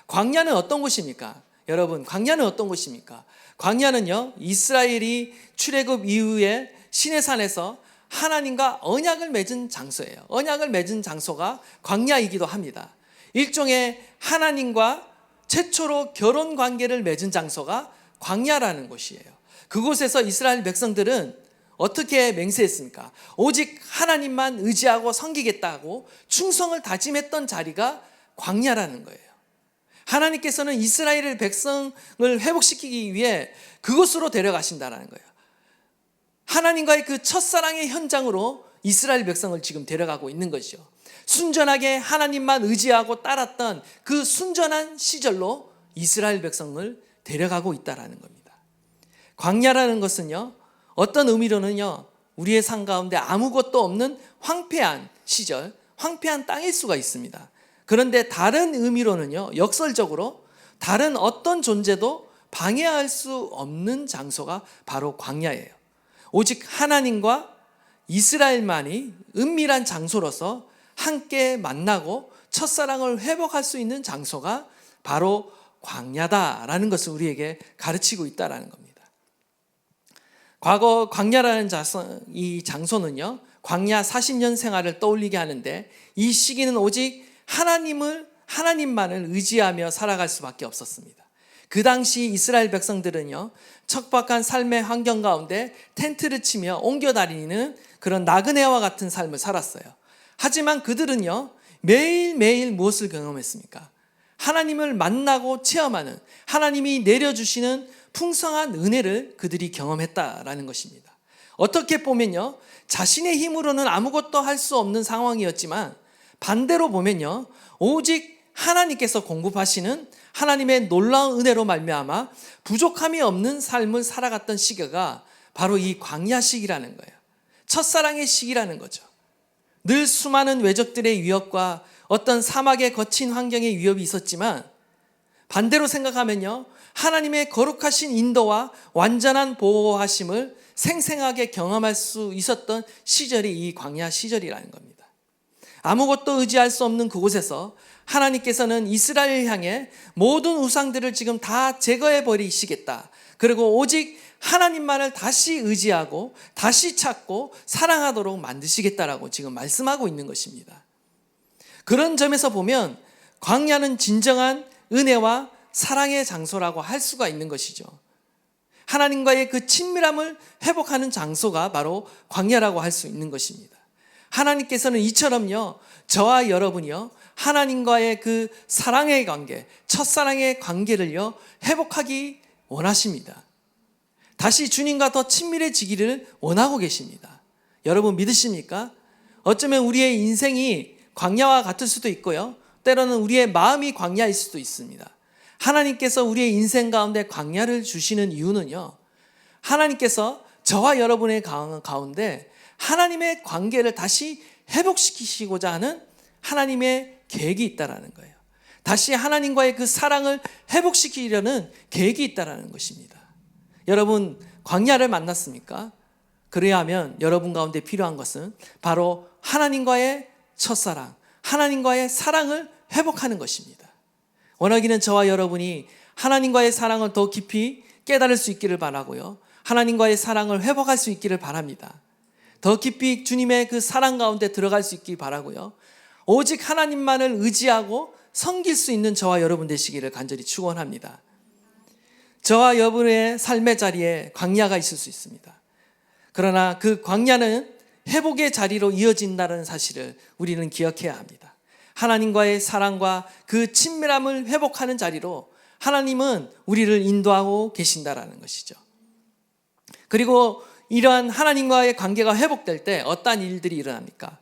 광야는 어떤 곳입니까? 여러분, 광야는 어떤 곳입니까? 광야는요, 이스라엘이 출애굽 이후에 시내산에서 하나님과 언약을 맺은 장소예요. 언약을 맺은 장소가 광야이기도 합니다. 일종의 하나님과 최초로 결혼 관계를 맺은 장소가 광야라는 곳이에요. 그곳에서 이스라엘 백성들은 어떻게 맹세했습니까? 오직 하나님만 의지하고 섬기겠다고 충성을 다짐했던 자리가 광야라는 거예요. 하나님께서는 이스라엘 백성을 회복시키기 위해 그곳으로 데려가신다는 거예요. 하나님과의 그 첫사랑의 현장으로 이스라엘 백성을 지금 데려가고 있는 것이죠. 순전하게 하나님만 의지하고 따랐던 그 순전한 시절로 이스라엘 백성을 데려가고 있다는 겁니다. 광야라는 것은요, 어떤 의미로는요, 우리의 삶 가운데 아무것도 없는 황폐한 시절, 황폐한 땅일 수가 있습니다. 그런데 다른 의미로는요, 역설적으로 다른 어떤 존재도 방해할 수 없는 장소가 바로 광야예요. 오직 하나님과 이스라엘만이 은밀한 장소로서 함께 만나고 첫사랑을 회복할 수 있는 장소가 바로 광야다라는 것을 우리에게 가르치고 있다라는 겁니다. 과거 광야라는 이 장소는요, 광야 40년 생활을 떠올리게 하는데, 이 시기는 오직 하나님만을 의지하며 살아갈 수밖에 없었습니다. 그 당시 이스라엘 백성들은요, 척박한 삶의 환경 가운데 텐트를 치며 옮겨 다니는 그런 나그네와 같은 삶을 살았어요. 하지만 그들은요, 매일매일 무엇을 경험했습니까? 하나님을 만나고 체험하는, 하나님이 내려주시는 풍성한 은혜를 그들이 경험했다라는 것입니다. 어떻게 보면요, 자신의 힘으로는 아무것도 할 수 없는 상황이었지만, 반대로 보면요, 오직 하나님께서 공급하시는 하나님의 놀라운 은혜로 말미암아 부족함이 없는 삶을 살아갔던 시기가 바로 이 광야 시기라는 거예요. 첫사랑의 시기라는 거죠. 늘 수많은 외적들의 위협과 어떤 사막의 거친 환경의 위협이 있었지만, 반대로 생각하면요, 하나님의 거룩하신 인도와 완전한 보호하심을 생생하게 경험할 수 있었던 시절이 이 광야 시절이라는 겁니다. 아무것도 의지할 수 없는 그곳에서 하나님께서는 이스라엘을 향해 모든 우상들을 지금 다 제거해 버리시겠다. 그리고 오직 하나님만을 다시 의지하고 다시 찾고 사랑하도록 만드시겠다라고 지금 말씀하고 있는 것입니다. 그런 점에서 보면 광야는 진정한 은혜와 사랑의 장소라고 할 수가 있는 것이죠. 하나님과의 그 친밀함을 회복하는 장소가 바로 광야라고 할 수 있는 것입니다. 하나님께서는 이처럼요, 저와 여러분이요, 하나님과의 그 사랑의 관계, 첫사랑의 관계를요, 회복하기 원하십니다. 다시 주님과 더 친밀해지기를 원하고 계십니다. 여러분 믿으십니까? 어쩌면 우리의 인생이 광야와 같을 수도 있고요, 때로는 우리의 마음이 광야일 수도 있습니다. 하나님께서 우리의 인생 가운데 광야를 주시는 이유는요, 하나님께서 저와 여러분의 가운데 하나님의 관계를 다시 회복시키시고자 하는 하나님의 계획이 있다라는 거예요. 다시 하나님과의 그 사랑을 회복시키려는 계획이 있다라는 것입니다. 여러분 광야를 만났습니까? 그래야 하면 여러분 가운데 필요한 것은 바로 하나님과의 첫사랑, 하나님과의 사랑을 회복하는 것입니다. 원하기는 저와 여러분이 하나님과의 사랑을 더 깊이 깨달을 수 있기를 바라고요, 하나님과의 사랑을 회복할 수 있기를 바랍니다. 더 깊이 주님의 그 사랑 가운데 들어갈 수 있기 바라고요, 오직 하나님만을 의지하고 섬길 수 있는 저와 여러분 되시기를 간절히 축원합니다. 저와 여러분의 삶의 자리에 광야가 있을 수 있습니다. 그러나 그 광야는 회복의 자리로 이어진다는 사실을 우리는 기억해야 합니다. 하나님과의 사랑과 그 친밀함을 회복하는 자리로 하나님은 우리를 인도하고 계신다라는 것이죠. 그리고 이러한 하나님과의 관계가 회복될 때 어떠한 일들이 일어납니까?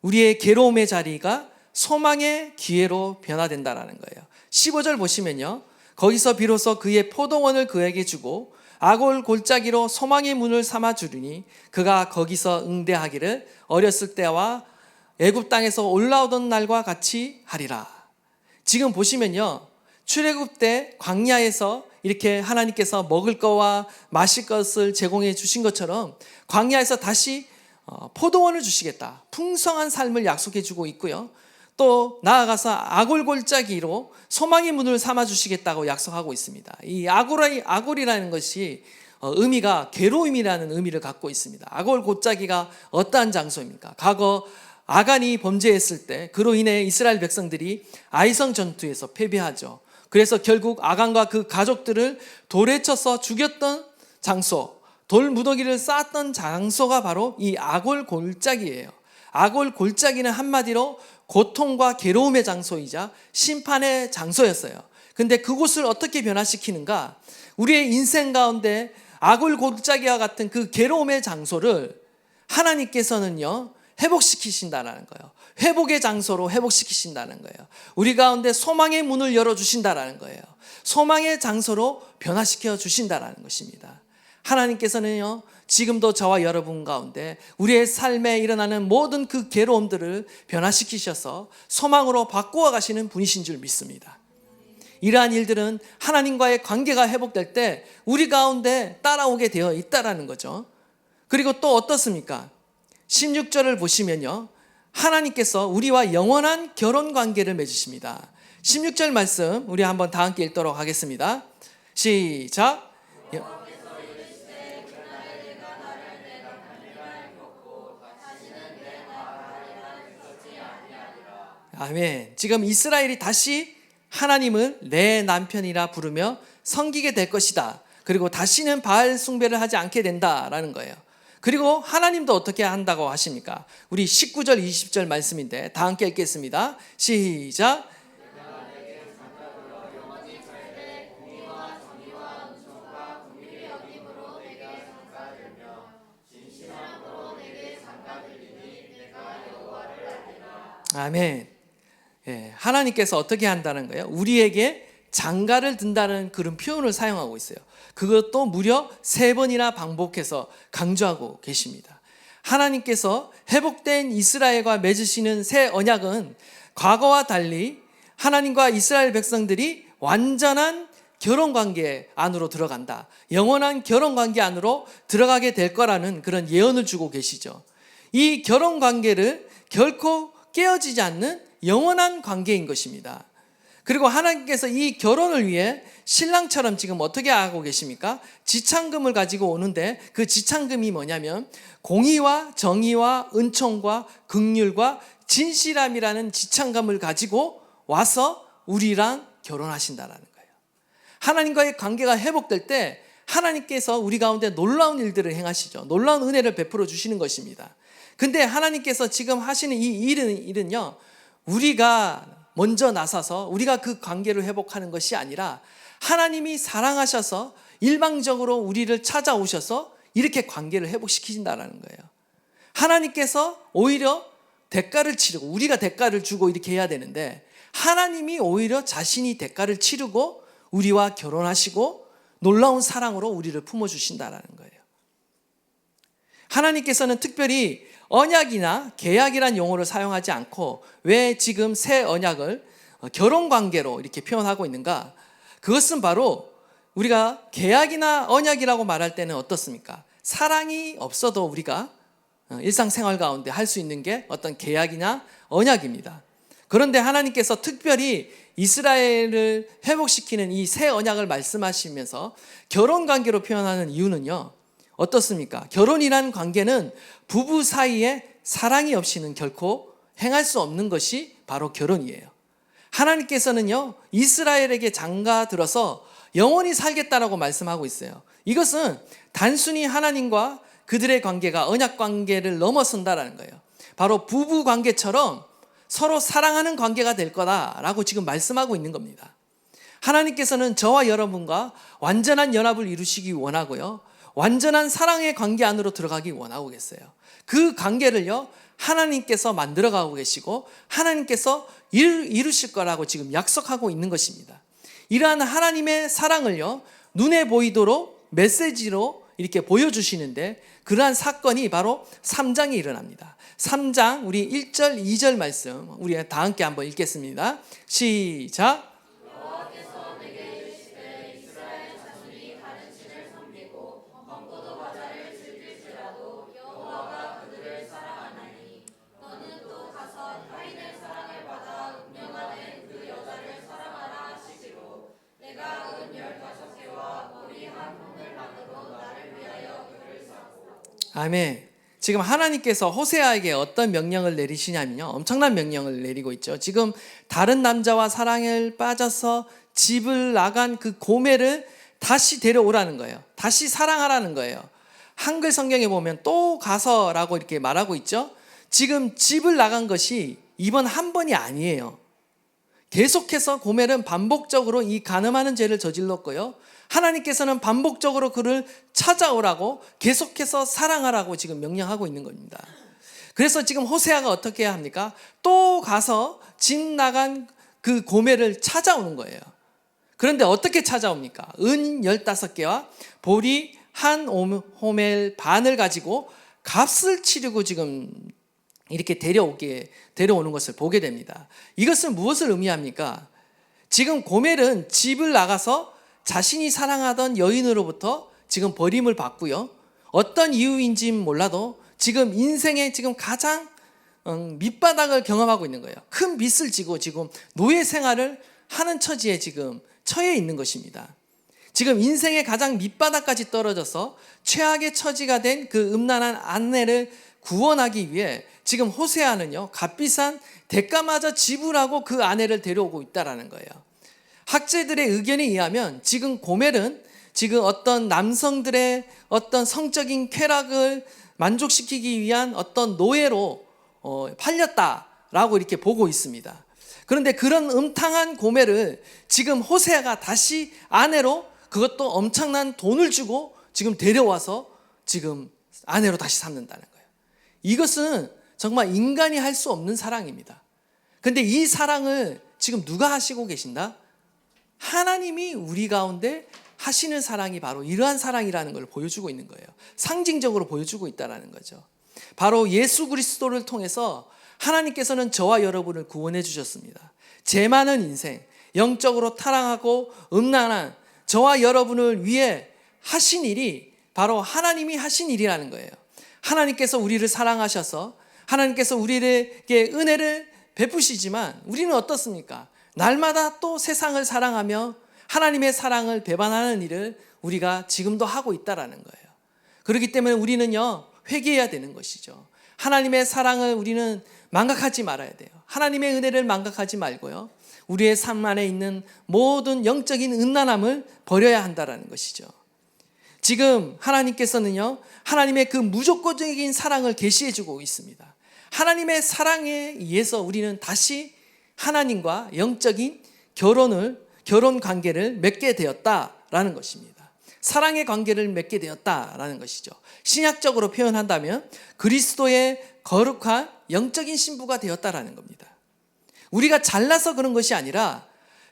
우리의 괴로움의 자리가 소망의 기회로 변화된다라는 거예요. 15절 보시면요, 거기서 비로소 그의 포도원을 그에게 주고 아골 골짜기로 소망의 문을 삼아 주리니 그가 거기서 응대하기를 어렸을 때와 애굽 땅에서 올라오던 날과 같이 하리라. 지금 보시면요, 출애굽 때 광야에서 이렇게 하나님께서 먹을 거와 마실 것을 제공해 주신 것처럼 광야에서 다시 포도원을 주시겠다, 풍성한 삶을 약속해 주고 있고요, 또 나아가서 아골 골짜기로 소망의 문을 삼아 주시겠다고 약속하고 있습니다. 이 아골이라는 것이 의미가 괴로움이라는 의미를 갖고 있습니다. 아골 골짜기가 어떠한 장소입니까? 과거 아간이 범죄했을 때 그로 인해 이스라엘 백성들이 아이성 전투에서 패배하죠. 그래서 결국 아간과 그 가족들을 돌에 쳐서 죽였던 장소, 돌 무더기를 쌓았던 장소가 바로 이 아골 골짜기예요. 아골 골짜기는 한마디로 고통과 괴로움의 장소이자 심판의 장소였어요. 근데 그곳을 어떻게 변화시키는가? 우리의 인생 가운데 아골 골짜기와 같은 그 괴로움의 장소를 하나님께서는요, 회복시키신다는 거예요. 회복의 장소로 회복시키신다는 거예요. 우리 가운데 소망의 문을 열어주신다는 거예요. 소망의 장소로 변화시켜 주신다는 것입니다. 하나님께서는요, 지금도 저와 여러분 가운데 우리의 삶에 일어나는 모든 그 괴로움들을 변화시키셔서 소망으로 바꾸어 가시는 분이신 줄 믿습니다. 이러한 일들은 하나님과의 관계가 회복될 때 우리 가운데 따라오게 되어 있다라는 거죠. 그리고 또 어떻습니까? 16절을 보시면요, 하나님께서 우리와 영원한 결혼 관계를 맺으십니다. 16절 말씀 우리 한번 다 함께 읽도록 하겠습니다. 시작. 아멘. 지금 이스라엘이 다시 하나님을 내 남편이라 부르며 섬기게 될 것이다. 그리고 다시는 바알 숭배를 하지 않게 된다라는 거예요. 그리고 하나님도 어떻게 한다고 하십니까? 우리 19절 20절 말씀인데 다 함께 읽겠습니다. 시작. 아멘. 예, 하나님께서 어떻게 한다는 거예요? 우리에게 장가를 든다는 그런 표현을 사용하고 있어요. 그것도 무려 3번이나 반복해서 강조하고 계십니다. 하나님께서 회복된 이스라엘과 맺으시는 새 언약은 과거와 달리 하나님과 이스라엘 백성들이 완전한 결혼관계 안으로 들어간다. 영원한 결혼관계 안으로 들어가게 될 거라는 그런 예언을 주고 계시죠. 이 결혼관계를 결코 깨어지지 않는 영원한 관계인 것입니다. 그리고 하나님께서 이 결혼을 위해 신랑처럼 지금 어떻게 하고 계십니까? 지창금을 가지고 오는데 그 지창금이 뭐냐면 공의와 정의와 은총과 긍휼과 진실함이라는 지창금을 가지고 와서 우리랑 결혼하신다라는 거예요. 하나님과의 관계가 회복될 때 하나님께서 우리 가운데 놀라운 일들을 행하시죠. 놀라운 은혜를 베풀어 주시는 것입니다. 근데 하나님께서 지금 하시는 이 일은요, 우리가 먼저 나서서 우리가 그 관계를 회복하는 것이 아니라 하나님이 사랑하셔서 일방적으로 우리를 찾아오셔서 이렇게 관계를 회복시키신다는 거예요. 하나님께서 오히려 대가를 치르고 우리가 대가를 주고 이렇게 해야 되는데 하나님이 오히려 자신이 대가를 치르고 우리와 결혼하시고 놀라운 사랑으로 우리를 품어주신다는 거예요. 하나님께서는 특별히 언약이나 계약이란 용어를 사용하지 않고 왜 지금 새 언약을 결혼관계로 이렇게 표현하고 있는가? 그것은 바로 우리가 계약이나 언약이라고 말할 때는 어떻습니까? 사랑이 없어도 우리가 일상생활 가운데 할 수 있는 게 어떤 계약이나 언약입니다. 그런데 하나님께서 특별히 이스라엘을 회복시키는 이 새 언약을 말씀하시면서 결혼관계로 표현하는 이유는요, 어떻습니까? 결혼이라는 관계는 부부 사이에 사랑이 없이는 결코 행할 수 없는 것이 바로 결혼이에요. 하나님께서는요, 이스라엘에게 장가 들어서 영원히 살겠다라고 말씀하고 있어요. 이것은 단순히 하나님과 그들의 관계가 언약 관계를 넘어선다라는 거예요. 바로 부부 관계처럼 서로 사랑하는 관계가 될 거다라고 지금 말씀하고 있는 겁니다. 하나님께서는 저와 여러분과 완전한 연합을 이루시기 원하고요, 완전한 사랑의 관계 안으로 들어가기 원하고 계세요. 그 관계를요, 하나님께서 만들어가고 계시고 하나님께서 이루실 거라고 지금 약속하고 있는 것입니다. 이러한 하나님의 사랑을요, 눈에 보이도록 메시지로 이렇게 보여주시는데 그러한 사건이 바로 3장에 일어납니다. 3장 우리 1절 2절 말씀 우리 다 함께 한번 읽겠습니다. 시작. 아멘. 지금 하나님께서 호세아에게 어떤 명령을 내리시냐면요, 엄청난 명령을 내리고 있죠. 지금 다른 남자와 사랑에 빠져서 집을 나간 그 고멜을 다시 데려오라는 거예요. 다시 사랑하라는 거예요. 한글 성경에 보면 또 가서라고 이렇게 말하고 있죠. 지금 집을 나간 것이 이번 한 번이 아니에요. 계속해서 고멜은 반복적으로 이 간음하는 죄를 저질렀고요, 하나님께서는 반복적으로 그를 찾아오라고 계속해서 사랑하라고 지금 명령하고 있는 겁니다. 그래서 지금 호세아가 어떻게 해야 합니까? 또 가서 집 나간 그 고멜을 찾아오는 거예요. 그런데 어떻게 찾아옵니까? 은 15개와 보리 한 호멜 반을 가지고 값을 치르고 지금 이렇게 데려오는 것을 보게 됩니다. 이것은 무엇을 의미합니까? 지금 고멜은 집을 나가서 자신이 사랑하던 여인으로부터 지금 버림을 받고요. 어떤 이유인지 몰라도 지금 인생의 지금 가장 밑바닥을 경험하고 있는 거예요. 큰 빚을 지고 지금 노예 생활을 하는 처지에 지금 처해 있는 것입니다. 지금 인생의 가장 밑바닥까지 떨어져서 최악의 처지가 된 그 음란한 아내를 구원하기 위해 지금 호세아는요, 값비싼 대가마저 지불하고 그 아내를 데려오고 있다라는 거예요. 학자들의 의견에 의하면 지금 고멜은 지금 어떤 남성들의 어떤 성적인 쾌락을 만족시키기 위한 어떤 노예로 팔렸다라고 이렇게 보고 있습니다. 그런데 그런 음탕한 고멜을 지금 호세아가 다시 아내로, 그것도 엄청난 돈을 주고 지금 데려와서 지금 아내로 다시 삼는다는 거예요. 이것은 정말 인간이 할 수 없는 사랑입니다. 그런데 이 사랑을 지금 누가 하시고 계신다? 하나님이 우리 가운데 하시는 사랑이 바로 이러한 사랑이라는 걸 보여주고 있는 거예요. 상징적으로 보여주고 있다는 거죠. 바로 예수 그리스도를 통해서 하나님께서는 저와 여러분을 구원해 주셨습니다. 죄 많은 인생, 영적으로 타락하고 음란한 저와 여러분을 위해 하신 일이 바로 하나님이 하신 일이라는 거예요. 하나님께서 우리를 사랑하셔서 하나님께서 우리에게 은혜를 베푸시지만 우리는 어떻습니까? 날마다 또 세상을 사랑하며 하나님의 사랑을 배반하는 일을 우리가 지금도 하고 있다라는 거예요. 그렇기 때문에 우리는요, 회개해야 되는 것이죠. 하나님의 사랑을 우리는 망각하지 말아야 돼요. 하나님의 은혜를 망각하지 말고요, 우리의 삶 안에 있는 모든 영적인 음란함을 버려야 한다라는 것이죠. 지금 하나님께서는요, 하나님의 그 무조건적인 사랑을 계시해 주고 있습니다. 하나님의 사랑에 의해서 우리는 다시 하나님과 영적인 결혼 관계를 맺게 되었다라는 것입니다. 사랑의 관계를 맺게 되었다라는 것이죠. 신약적으로 표현한다면 그리스도의 거룩한 영적인 신부가 되었다라는 겁니다. 우리가 잘나서 그런 것이 아니라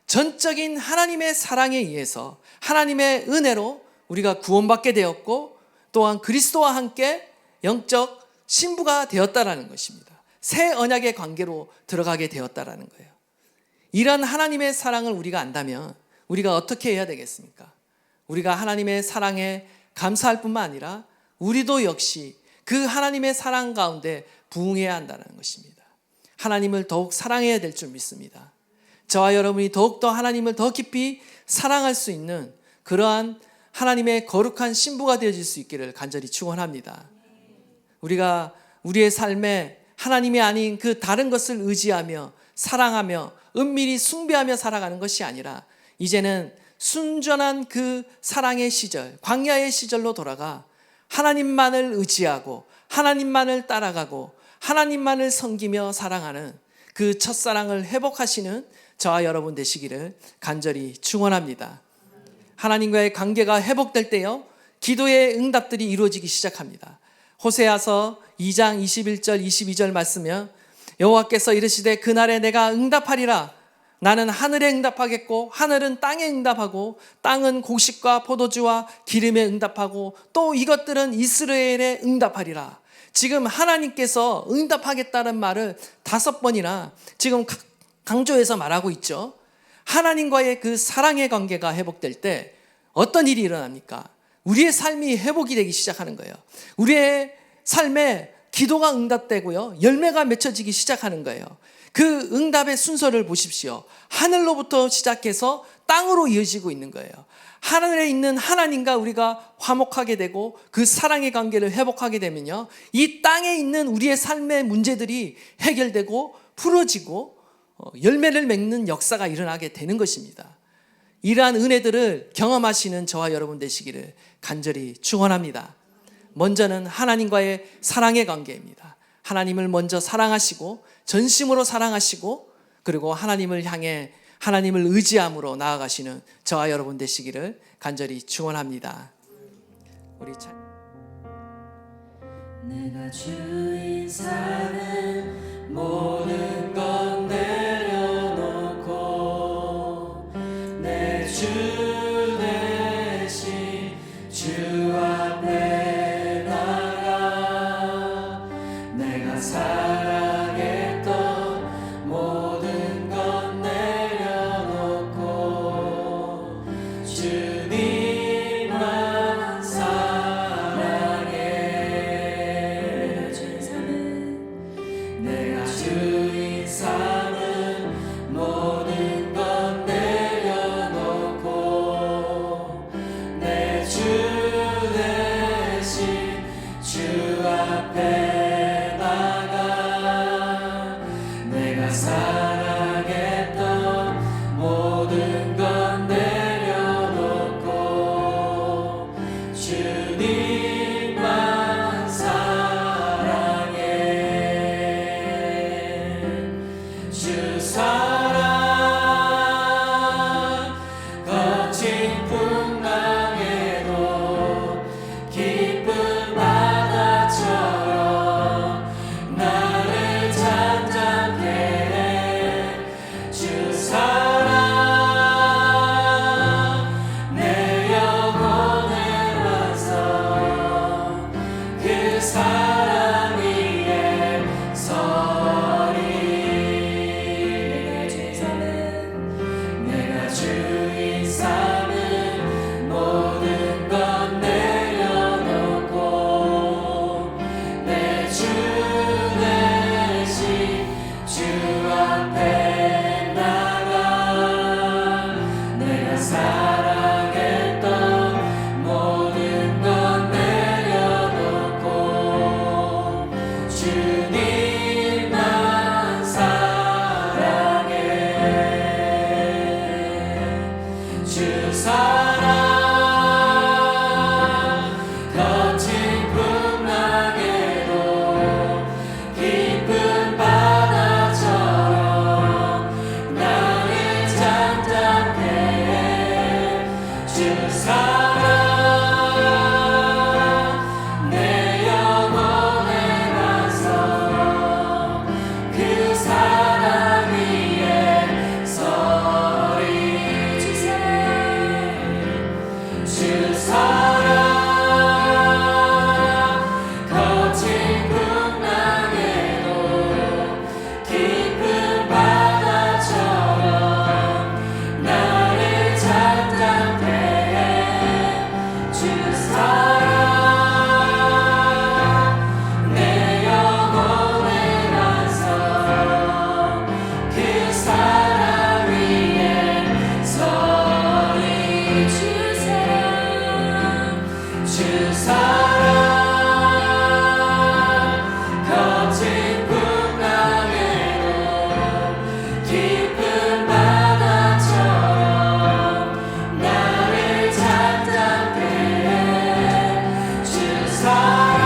전적인 하나님의 사랑에 의해서 하나님의 은혜로 우리가 구원받게 되었고, 또한 그리스도와 함께 영적 신부가 되었다라는 것입니다. 새 언약의 관계로 들어가게 되었다라는 거예요. 이런 하나님의 사랑을 우리가 안다면 우리가 어떻게 해야 되겠습니까? 우리가 하나님의 사랑에 감사할 뿐만 아니라 우리도 역시 그 하나님의 사랑 가운데 부응해야 한다는 것입니다. 하나님을 더욱 사랑해야 될 줄 믿습니다. 저와 여러분이 더욱더 하나님을 더 깊이 사랑할 수 있는 그러한 하나님의 거룩한 신부가 되어질 수 있기를 간절히 축원합니다. 우리가 우리의 삶에 하나님이 아닌 그 다른 것을 의지하며 사랑하며 은밀히 숭배하며 살아가는 것이 아니라 이제는 순전한 그 사랑의 시절, 광야의 시절로 돌아가 하나님만을 의지하고 하나님만을 따라가고 하나님만을 섬기며 사랑하는 그 첫사랑을 회복하시는 저와 여러분 되시기를 간절히 축원합니다. 하나님과의 관계가 회복될 때요, 기도의 응답들이 이루어지기 시작합니다. 호세아서 2장 21절 22절 말씀이요, 여호와께서 이르시되 그날에 내가 응답하리라. 나는 하늘에 응답하겠고 하늘은 땅에 응답하고 땅은 곡식과 포도주와 기름에 응답하고 또 이것들은 이스라엘에 응답하리라. 지금 하나님께서 응답하겠다는 말을 5번이나 지금 강조해서 말하고 있죠. 하나님과의 그 사랑의 관계가 회복될 때 어떤 일이 일어납니까? 우리의 삶이 회복이 되기 시작하는 거예요. 우리의 삶에 기도가 응답되고요, 열매가 맺혀지기 시작하는 거예요. 그 응답의 순서를 보십시오. 하늘로부터 시작해서 땅으로 이어지고 있는 거예요. 하늘에 있는 하나님과 우리가 화목하게 되고 그 사랑의 관계를 회복하게 되면요, 이 땅에 있는 우리의 삶의 문제들이 해결되고 풀어지고 열매를 맺는 역사가 일어나게 되는 것입니다. 이러한 은혜들을 경험하시는 저와 여러분 되시기를 간절히 축원합니다. 먼저는 하나님과의 사랑의 관계입니다. 하나님을 먼저 사랑하시고 전심으로 사랑하시고 그리고 하나님을 향해 하나님을 의지함으로 나아가시는 저와 여러분 되시기를 간절히 축원합니다. 우리 내가 주인 사는 모든 건 내려놓고 내 주 대신 주와 주님만 사랑해 주 사랑 거친 풍랑에도 깊은 바다처럼 나를 잔잔케 해 주 사랑 내 영혼의 완성 그 사랑 위에 서리 내가 주인 삼은 모든 것 내려놓고 내 주 대신 주 앞에 나가 내가 사랑했던 모든 것 내려놓고 주님만 사랑해 주 사랑 거친 풍랑에도 깊은 바다처럼 나를 잔잔케 해 주 사랑 내 영혼의 완성 그 사랑 위에 서리 주 사랑 거친 풍랑에도 깊은 바다처럼 나를 잔잔케 해 주 사랑 내 영혼의 완성 그 사랑 위에 서리 주 사랑 거친 풍랑에도 깊은 바다처럼 나를 잔잔케 해 주 사랑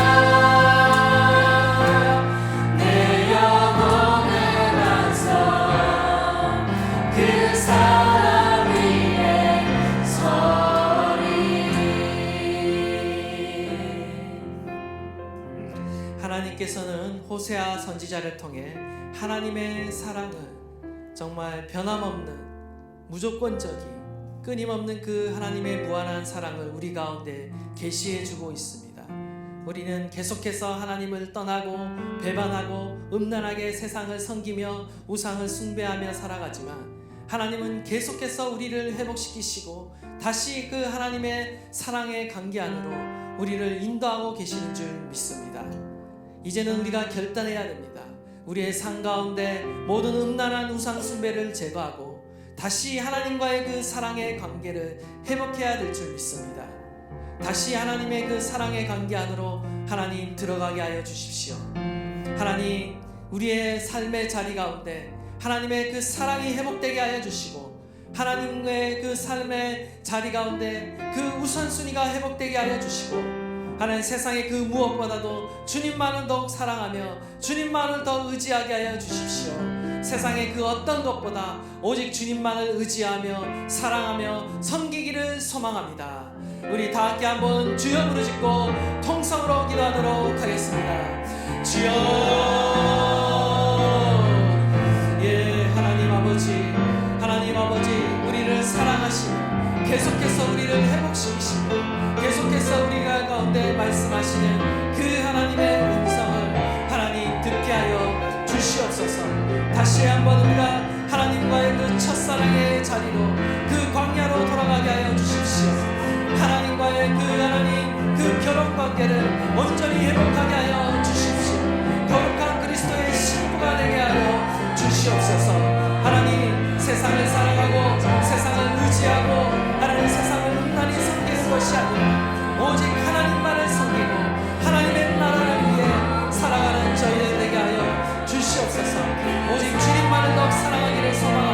내 영혼의 완성 그 사랑 위에 서리 하나님께서는 호세아 선지자를 통해 하나님의 사랑을 정말 변함없는 무조건적인 끊임없는 그 하나님의 무한한 사랑을 우리 가운데 계시해 주고 있습니다. 우리는 계속해서 하나님을 떠나고 배반하고 음란하게 세상을 섬기며 우상을 숭배하며 살아가지만 하나님은 계속해서 우리를 회복시키시고 다시 그 하나님의 사랑의 관계 안으로 우리를 인도하고 계시는 줄 믿습니다. 이제는 우리가 결단해야 됩니다. 우리의 삶 가운데 모든 음란한 우상 숭배를 제거하고 다시 하나님과의 그 사랑의 관계를 회복해야 될 줄 믿습니다. 다시 하나님의 그 사랑의 관계 안으로 하나님 들어가게 하여 주십시오. 하나님, 우리의 삶의 자리 가운데 하나님의 그 사랑이 회복되게 하여 주시고 하나님의 그 삶의 자리 가운데 그 우선순위가 회복되게 하여 주시고 하나님, 세상의 그 무엇보다도 주님만을 더욱 사랑하며 주님만을 더 의지하게 하여 주십시오. 세상의 그 어떤 것보다 오직 주님만을 의지하며 사랑하며 섬기기를 소망합니다. 우리 다 함께 한번 주여 부르짖고 통성으로 기도하도록 하겠습니다. 주여, 예, 하나님 아버지, 우리를 사랑하시며 계속해서 우리를 회복시키시며 계속해서 우리가 가운데 말씀하시는 그 하나님의 음성을 하나님 듣게 하여 주시옵소서. 다시 한번 우리가 하나님과의 그 첫사랑의 자리로 그 광야로 돌아가게 하여 주십시오. 하나님과의 그 결혼 관계를 온전히 회복하게 하여 주십시오. 거룩한 그리스도의 신부가 되게 하여 주시옵소서. 하나님, 세상을 사랑하고 세상을 의지하고 하나님 세상을 음란히 섬기는 것이 아니라 오직 하나님만을 섬기고 하나님의 나라를 위해 살아가는 저희들 되게 하여 주시옵소서. 오직 주님만을 더욱 사랑하기를 소망합니다.